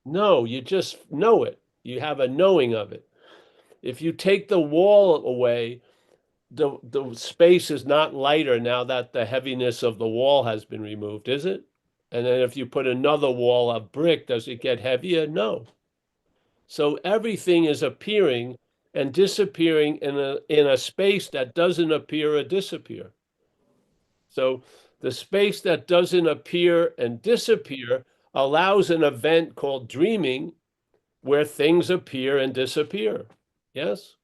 No, you just know it. You have a knowing of it. If you take the wall away, the space is not lighter now that the heaviness of the wall has been removed, is it? And then if you put another wall of brick, does it get heavier? No. So everything is appearing and disappearing in a space that doesn't appear or disappear. So the space that doesn't appear and disappear allows an event called dreaming where things appear and disappear. Yes?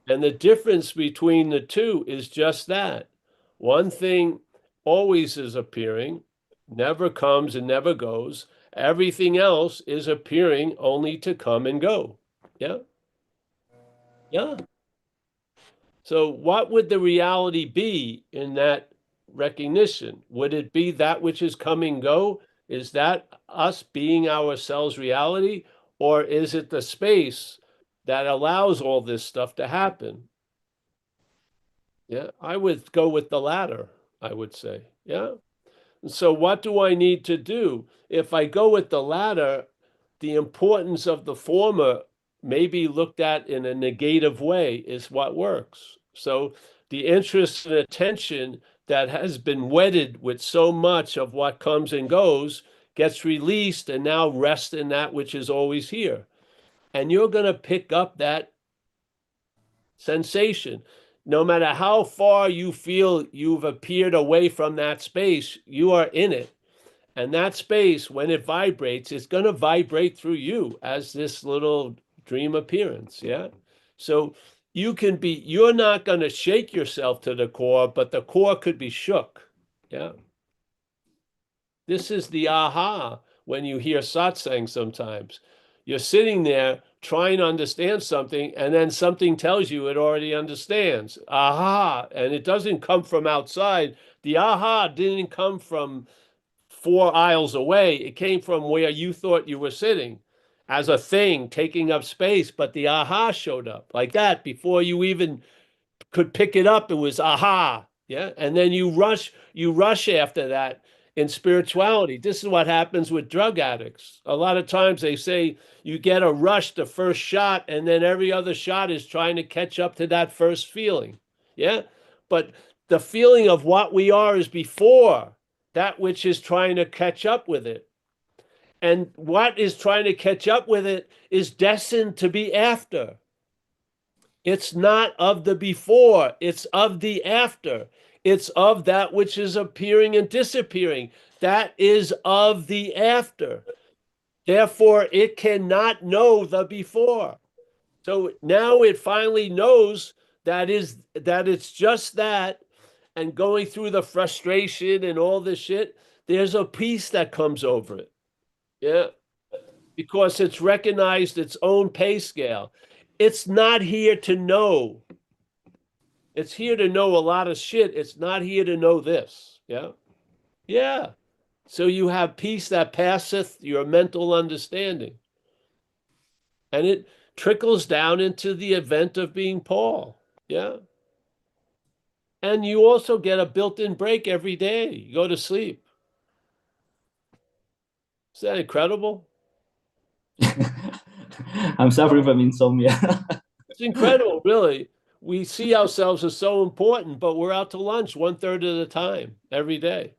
And the difference between the two is just that. One thing always is appearing, never comes and never goes. Everything else is appearing only to come and go. Yeah? Yeah. So, what would the reality be in that recognition? Would it be that which is come and go? Is that us being ourselves reality? Or is it the space that allows all this stuff to happen? Yeah, I would go with the latter, I would say. Yeah. So, what do I need to do? If I go with the latter, the importance of the former may be looked at in a negative way, is what works. So, the interest and attention that has been wedded with so much of what comes and goes gets released and now rests in that which is always here. And you're going to pick up that sensation. No matter how far you feel you've appeared away from that space, you are in it. And that space, when it vibrates, is going to vibrate through you as this little dream appearance. Yeah. So you're not going to shake yourself to the core, but the core could be shook. Yeah. This is the aha when you hear satsang sometimes. You're sitting there trying to understand something, and then something tells you it already understands. Aha. And it doesn't come from outside. The aha didn't come from 4 aisles away. It came from where you thought you were sitting as a thing taking up space, but the aha showed up like that before you even could pick it up. It was aha. Yeah. And then you rush after that in spirituality. This is what happens with drug addicts. A lot of times they say you get a rush the first shot, and then every other shot is trying to catch up to that first feeling. Yeah. But the feeling of what we are is before that which is trying to catch up with it. And what is trying to catch up with it is destined to be after. It's not of the before, it's of the after. It's of that which is appearing and disappearing. That is of the after. Therefore, it cannot know the before. So now it finally knows that it's just that, and going through the frustration and all this shit, there's a peace that comes over it. Yeah. Because it's recognized its own pay scale. It's not here to know. It's here to know a lot of shit. It's not here to know this. Yeah. Yeah. So you have peace that passeth your mental understanding. And it trickles down into the event of being Paul. Yeah. And you also get a built-in break every day. You go to sleep. Is that incredible? I'm suffering from insomnia. It's incredible, really. We see ourselves as so important, but we're out to lunch 1/3 of the time every day.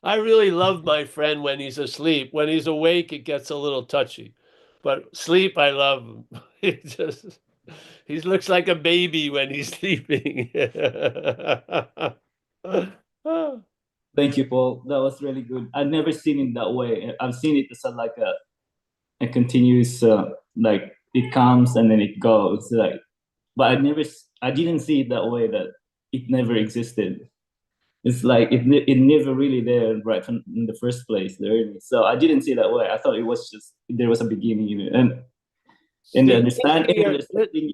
I really love my friend when he's asleep. When he's awake, it gets a little touchy. But sleep, I love him. He looks like a baby when he's sleeping. Thank you, Paul. That was really good. I've never seen it that way. I've seen it as like a continuous, like it comes and then it goes. Like, but I didn't see it that way. That it never existed. It's like it never really there right from in the first place. There, so I didn't see it that way. I thought it was just there was a beginning, and the See, understanding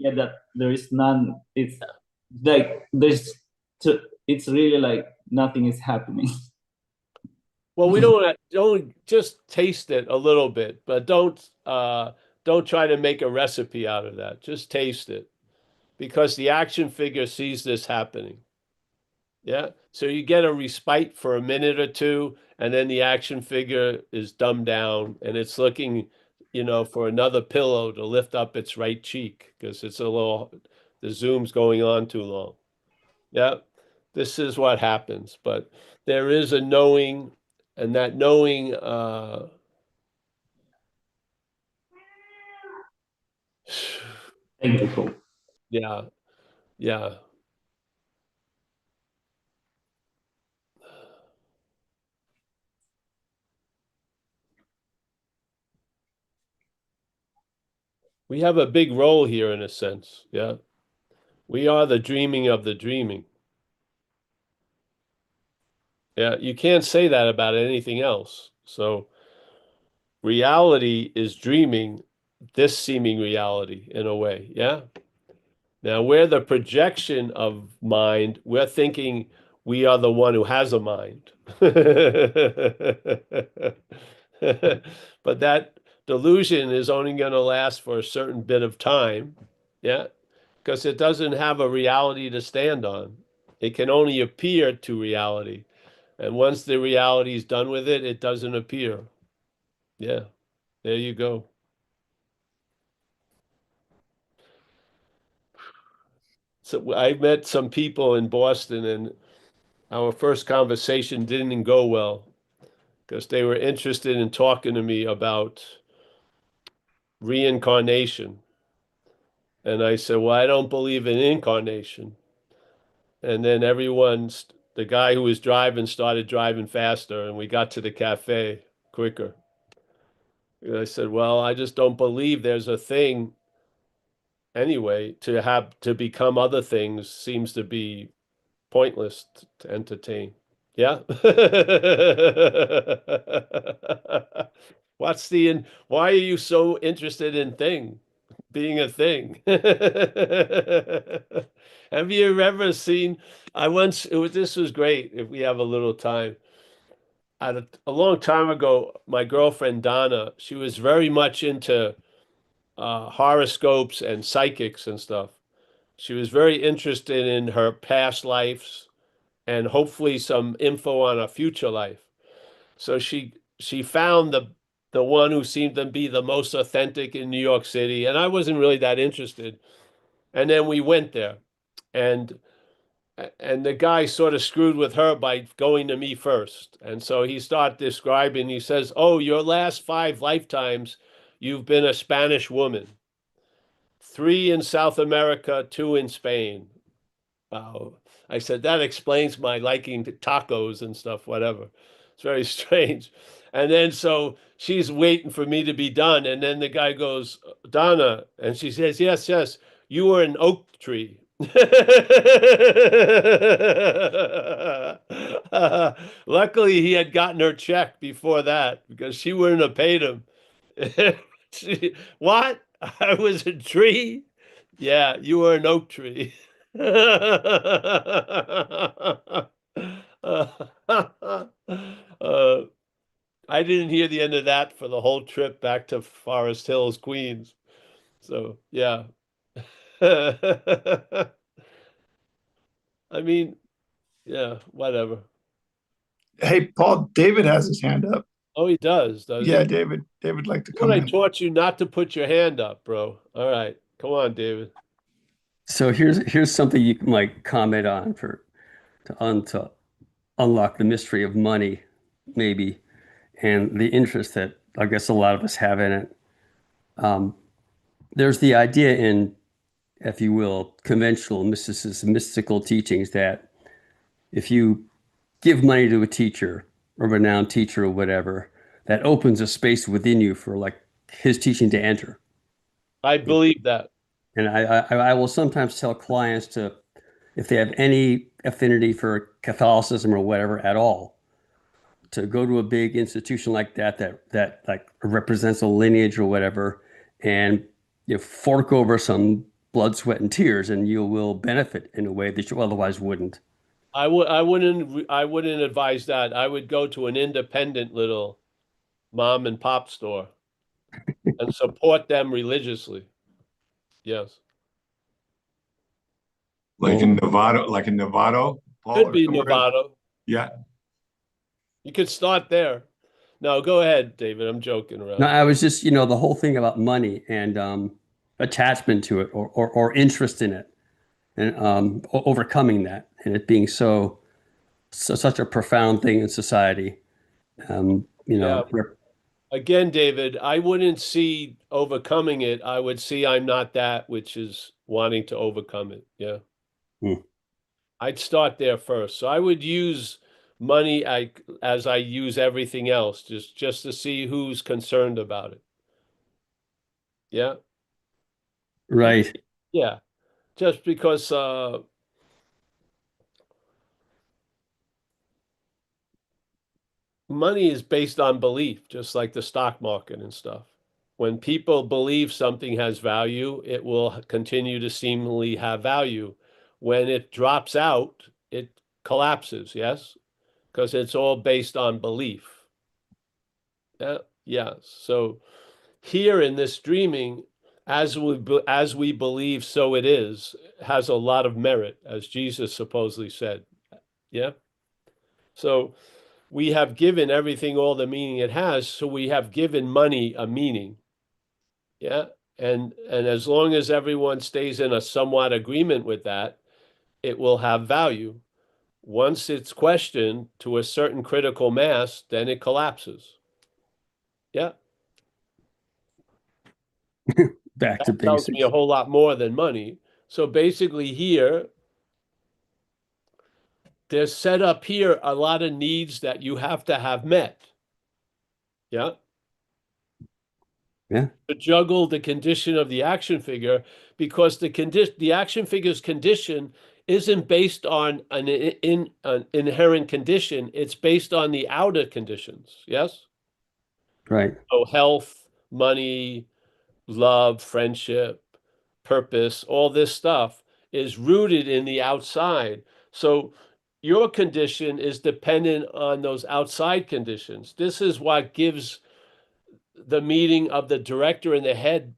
yeah, that there is none. It's like it's really like nothing is happening. well, we don't just taste it a little bit, but don't try to make a recipe out of that. Just taste it because the action figure sees this happening. Yeah. So you get a respite for a minute or two, and then the action figure is dumbed down and it's looking, for another pillow to lift up its right cheek because it's a little The Zoom's going on too long. Yeah, this is what happens. But there is a knowing, and that knowing, Thank you, Paul. yeah, yeah. We have a big role here in a sense. Yeah. We are the dreaming of the dreaming. Yeah, you can't say that about anything else. So reality is dreaming this seeming reality in a way. Yeah. Now we're the projection of mind. We're thinking we are the one who has a mind. But that delusion is only going to last for a certain bit of time. Yeah. Because it doesn't have a reality to stand on. It can only appear to reality. And once the reality is done with it, it doesn't appear. Yeah, there you go. So I met some people in Boston, and our first conversation didn't go well because they were interested in talking to me about reincarnation. And I said, well, I don't believe in incarnation. And then the guy who was driving started driving faster, and we got to the cafe quicker. And I said, well, I just don't believe there's a thing anyway. To become other things seems to be pointless to entertain. Yeah. Why are you so interested in being a thing? Have you ever seen, this was great if we have a little time. A long time ago, my girlfriend Donna, she was very much into horoscopes and psychics and stuff. She was very interested in her past lives and hopefully some info on a future life. So she found the one who seemed to be the most authentic in New York City, and I wasn't really that interested. And then we went there, and and the guy sort of screwed with her by going to me first. And so he started describing, he says, "Oh, your last 5 lifetimes, you've been a Spanish woman, 3 in South America, 2 in Spain." Wow. I said, that explains my liking to tacos and stuff, whatever. It's very strange. And then so she's waiting for me to be done. And then the guy goes, Donna. And she says, yes, yes, you were an oak tree. Luckily, he had gotten her check before that because she wouldn't have paid him. What? I was a tree? Yeah, you were an oak tree. I didn't hear the end of that for the whole trip back to Forest Hills, Queens. So, yeah. I mean, yeah, whatever. Hey, Paul, David has his hand up. Oh, he does Yeah, he? David like to When come I in. taught you not to put your hand up, bro. All right. Come on, David. So here's something you might comment on to unlock the mystery of money, maybe, and the interest that I guess a lot of us have in it. There's the idea in, if you will, conventional mysticism, mystical teachings that if you give money to a teacher, a renowned teacher or whatever, that opens a space within you for like his teaching to enter. I believe that. And I will sometimes tell clients to, if they have any affinity for Catholicism or whatever at all, to go to a big institution like that like represents a lineage or whatever, and you fork over some blood, sweat, and tears, and you will benefit in a way that you otherwise wouldn't. I wouldn't advise that. I would go to an independent little mom and pop store and support them religiously. Yes. Like in Nevada, Paul, Could or be somewhere else. Nevada. Yeah. You could start there. No, go ahead, David. I'm joking No, around. I was just, the whole thing about money and attachment to it or interest in it. and overcoming that, and it being such a profound thing in society. You Yeah. know, Again, David, I wouldn't see overcoming it. I would see I'm not that, which is wanting to overcome it. Yeah. Hmm. I'd start there first. So I would use money as I use everything else, just to see who's concerned about it. Yeah. Right. Yeah. Just because money is based on belief, just like the stock market and stuff. When people believe something has value, it will continue to seemingly have value. When it drops out, it collapses, yes? Because it's all based on belief. Yeah, yeah. So here in this dreaming, as we believe, so it is, has a lot of merit, as Jesus supposedly said. Yeah. So we have given everything all the meaning it has, so we have given money a meaning. Yeah. And as long as everyone stays in a somewhat agreement with that, it will have value. Once it's questioned to a certain critical mass, then it collapses. Yeah. Back to That tells me basics. a whole lot more than money. So basically here, there's set up here a lot of needs that you have to have met. Yeah. Yeah. To juggle the condition of the action figure, because the action figure's condition isn't based on an inherent condition, it's based on the outer conditions. Yes. Right. So health, money, love, friendship, purpose, all this stuff is rooted in the outside. So your condition is dependent on those outside conditions. This is what gives the meeting of the director and the head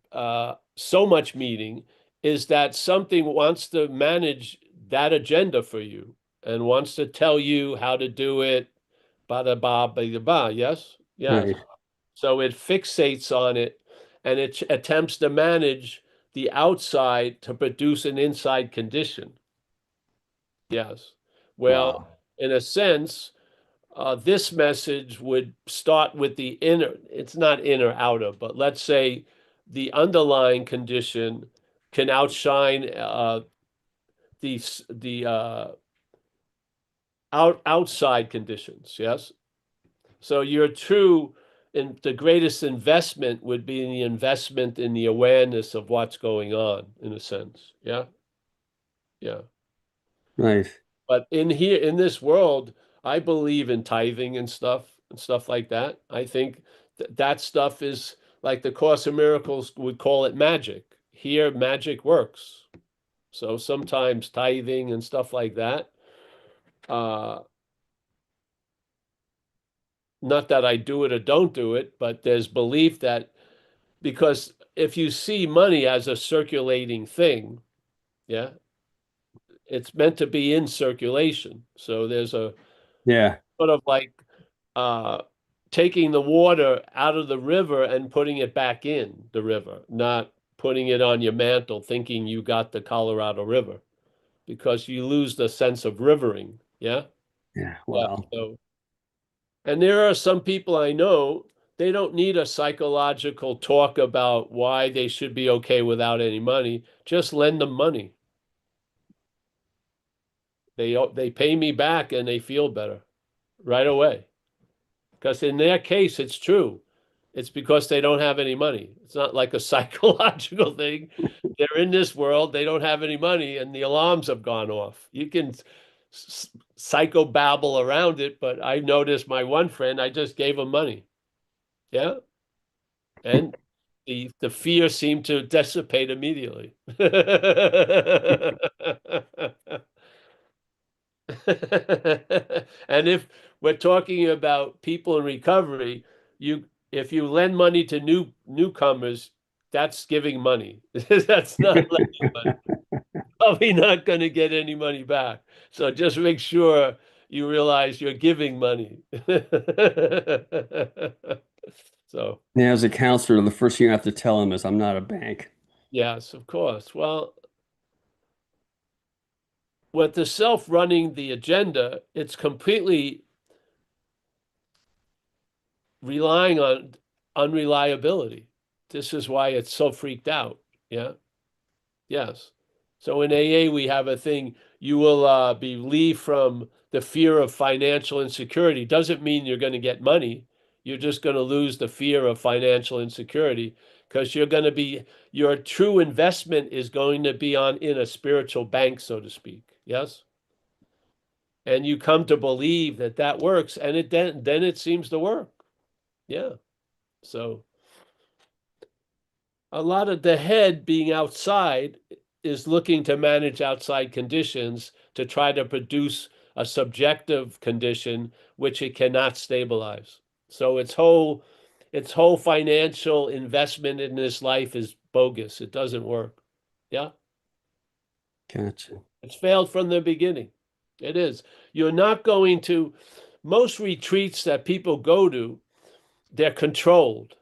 so much meaning, is that something wants to manage that agenda for you and wants to tell you how to do it, bada ba, bada ba. Yes? Yes. Right. So it fixates on it and it attempts to manage the outside to produce an inside condition. Yes. Well, Wow. in a sense, this message would start with the inner, it's not inner outer, but let's say the underlying condition can outshine the outside conditions. Yes. So your true and the greatest investment would be the investment in the awareness of what's going on, in a sense. Yeah. Yeah. Right. But in here, in this world, I believe in tithing and stuff like that. I think that stuff is like the Course of Miracles would call it magic. Here, magic works. So sometimes tithing and stuff like that. Uh, Not that I do it or don't do it, but there's belief that because if you see money as a circulating thing, yeah, it's meant to be in circulation. So there's a Yeah. sort of like uh, taking the water out of the river and putting it back in the river, not putting it on your mantle thinking you got the Colorado River, because you lose the sense of rivering. Yeah. Yeah. Yeah. Wow. So, and there are some people I know, they don't need a psychological talk about why they should be okay without any money. Just lend them money. They pay me back and they feel better right away. Because in their case, it's true. It's because they don't have any money. It's not like a psychological thing. They're in this world, they don't have any money, and the alarms have gone off. You can psychobabble around it, but I noticed my one friend, I just gave him money. Yeah. And the fear seemed to dissipate immediately. And if we're talking about people in recovery, you if you lend money to newcomers, that's giving money. That's not lending money. Probably not going to get any money back. So just make sure you realize you're giving money. So, Now, as a counselor, the first thing you have to tell them is, I'm not a bank. yes, of course. Well, with the self running the agenda, it's completely relying on unreliability. This is why it's so freaked out. Yeah. Yes. So in AA, we have a thing, you will be relieved from the fear of financial insecurity. Doesn't mean you're going to get money. You're just going to lose the fear of financial insecurity because you're going to be, your true investment is going to be in a spiritual bank, so to speak. Yes. And you come to believe that that works, and then it seems to work. Yeah. So a lot of the head being outside is looking to manage outside conditions to try to produce a subjective condition which it cannot stabilize. So its whole financial investment in this life is bogus. It doesn't work. Yeah. Gotcha. It's failed from the beginning. It is. You're not going to, most retreats that people go to, they're controlled.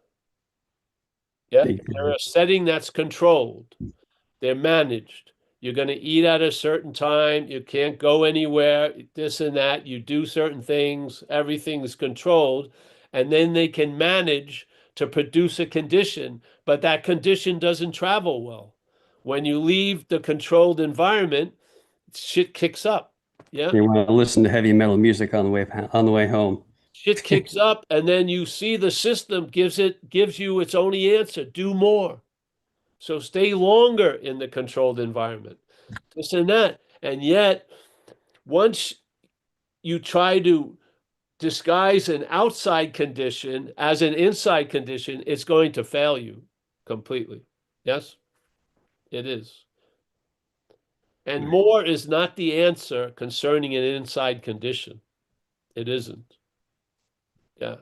Yeah. Big They're a setting that's controlled. They're managed. You're going to eat at a certain time. You can't go anywhere, this and that. You do certain things. Everything's controlled. And then they can manage to produce a condition, but that condition doesn't travel well. When you leave the controlled environment, shit kicks up. Yeah. You want to listen to heavy metal music on the way home. Shit kicks up, and then you see the system gives you its only answer: do more. So stay longer in the controlled environment, this and that. And yet, once you try to disguise an outside condition as an inside condition, it's going to fail you completely. Yes, it is. And more is not the answer concerning an inside condition. It isn't. Yeah.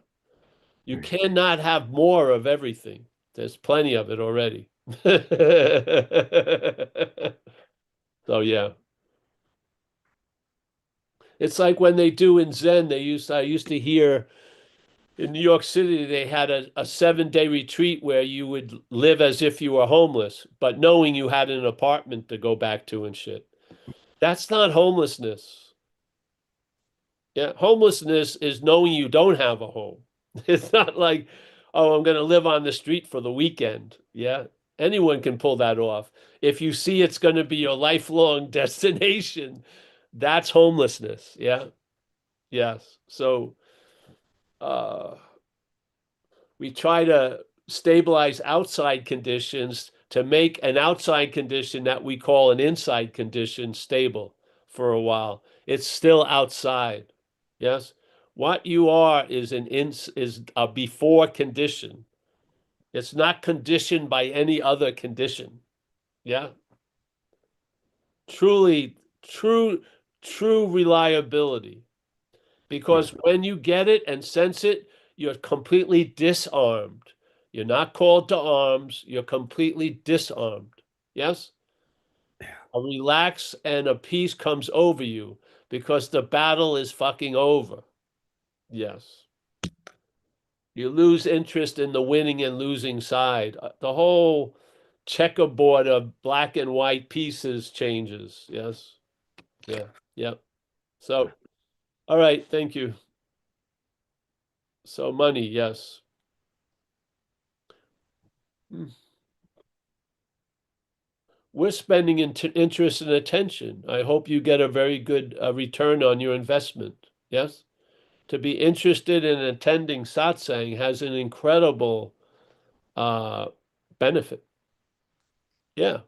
You cannot have more of everything. There's plenty of it already. So yeah. It's like when they do in Zen, I used to hear in New York City, they had a 7-day retreat where you would live as if you were homeless, but knowing you had an apartment to go back to and shit. That's not homelessness. Yeah, homelessness is knowing you don't have a home. It's not like, oh, I'm going to live on the street for the weekend. Yeah, anyone can pull that off. If you see it's going to be your lifelong destination, that's homelessness. Yeah, yes. So we try to stabilize outside conditions to make an outside condition that we call an inside condition stable for a while. It's still outside. Yes. What you are is a before condition. It's not conditioned by any other condition. Yeah. Truly, true reliability. Because when you get it and sense it, you're completely disarmed. You're not called to arms. You're completely disarmed. Yes? A relax and a peace comes over you because the battle is fucking over. Yes. You lose interest in the winning and losing side. The whole checkerboard of black and white pieces changes. Yes. Yeah. Yep. So, all right. Thank you. So, money. Yes. We're spending interest and attention. I hope you get a very good return on your investment. Yes. To be interested in attending satsang has an incredible benefit. Yeah,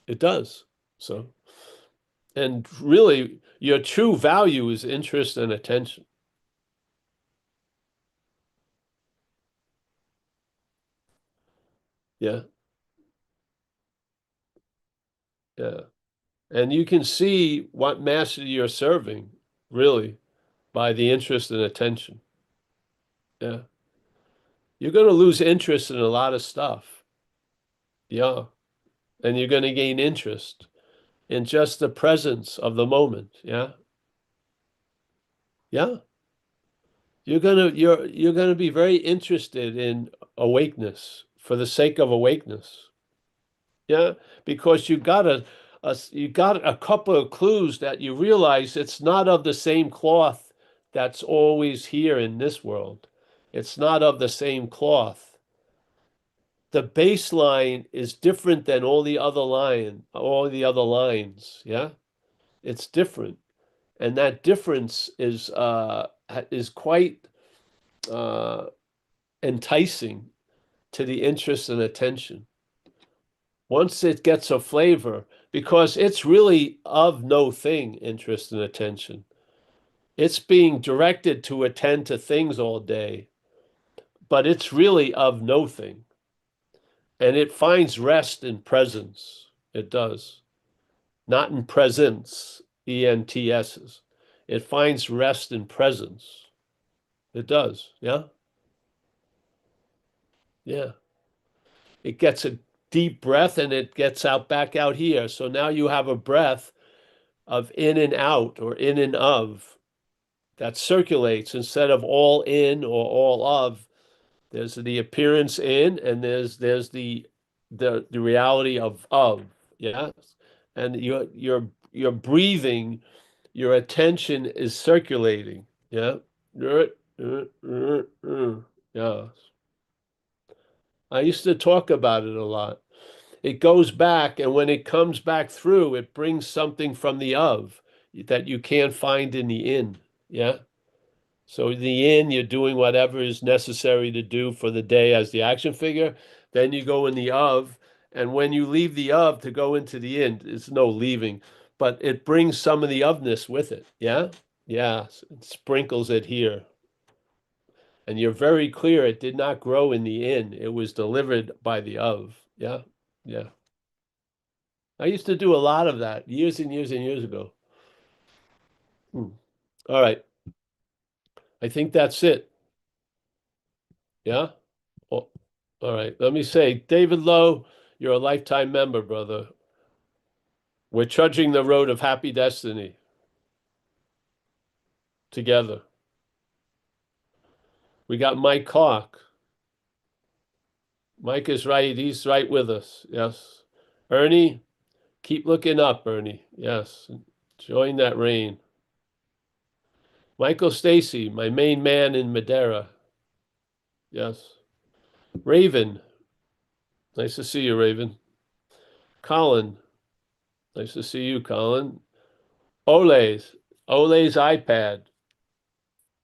it does. So, and really, your true value is interest and attention. Yeah, yeah. And you can see what master you're serving, really, by the interest and attention. Yeah. You're going to lose interest in a lot of stuff. Yeah. And you're going to gain interest in just the presence of the moment. Yeah. Yeah. You're gonna be very interested in awakeness for the sake of awakeness. Yeah, because you got you got a couple of clues that you realize it's not of the same cloth that's always here in this world. It's not of the same cloth. The baseline is different than all the other lines. Yeah, it's different, and that difference is quite enticing to the interest and attention. Once it gets a flavor, because it's really of no thing, interest and attention. It's being directed to attend to things all day, but it's really of no thing. And it finds rest in presence. It does. Not in presence, ENTSs. It finds rest in presence. It does. Yeah? Yeah. It gets a deep breath and it gets out back out here. So now you have a breath of in and out or in and of that circulates instead of all in or all of. There's the appearance in, and there's the reality of. Yes, and you're breathing. Your attention is circulating. Yeah. Yeah. I used to talk about it a lot. It goes back, and when it comes back through, it brings something from the of that you can't find in the in. Yeah. So in the in, you're doing whatever is necessary to do for the day as the action figure. Then you go in the of, and when you leave the of to go into the in, it's no leaving, but it brings some of the ofness with it. Yeah. Yeah. It sprinkles it here. And you're very clear it did not grow in the in. It was delivered by the of. Yeah. Yeah. I used to do a lot of that years and years and years ago. All right. I think that's it. Yeah. Oh, all right. Let me say, David Lowe, you're a lifetime member, brother. We're trudging the road of happy destiny together. We got Mike Clark. Mike is right. He's right with us. Yes. Ernie, keep looking up, Ernie. Yes. Join that rain. Michael Stacy, my main man in Madeira. Yes. Raven. Nice to see you, Raven. Colin. Nice to see you, Colin. Ole's iPad.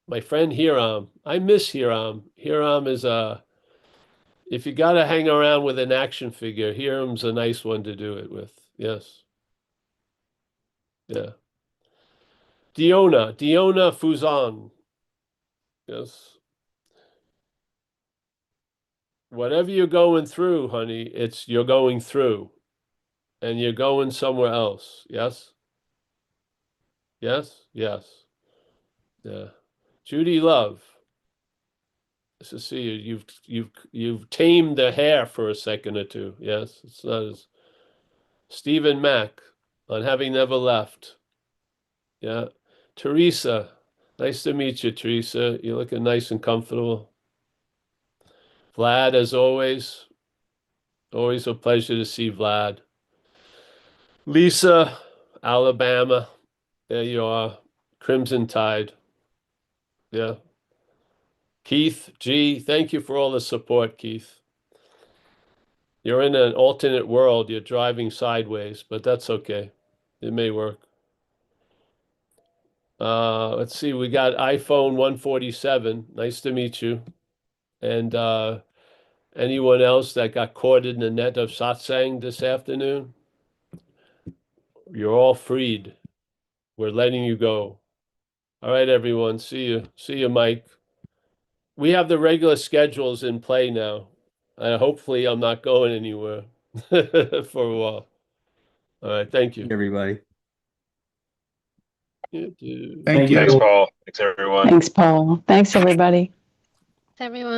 My friend Hiram. I miss Hiram. Hiram is if you got to hang around with an action figure, Hiram's a nice one to do it with. Yes. Yeah. Diona Fuzan. Yes. Whatever you're going through, honey, you're going through and you're going somewhere else. Yes. Yes. Yes. Yeah. Judy Love. Nice to see you. You've tamed the hair for a second or two. Yes, it's not as Stephen Mack on having never left. Yeah. Teresa. Nice to meet you, Teresa. You're looking nice and comfortable. Vlad, as always. Always a pleasure to see Vlad. Lisa, Alabama. There you are. Crimson Tide. Yeah. Keith G, thank you for all the support, Keith. You're in an alternate world. You're driving sideways, but that's okay. It may work. Let's see. We got iPhone 147. Nice to meet you. And anyone else that got caught in the net of satsang this afternoon, you're all freed. We're letting you go. All right, everyone. See you. See you, Mike. We have the regular schedules in play now. Hopefully, I'm not going anywhere for a while. All right. Thank you. Everybody. You too. Thank you. Thanks, Paul. Thanks, everyone. Thanks, Paul. Thanks, everybody. Everyone.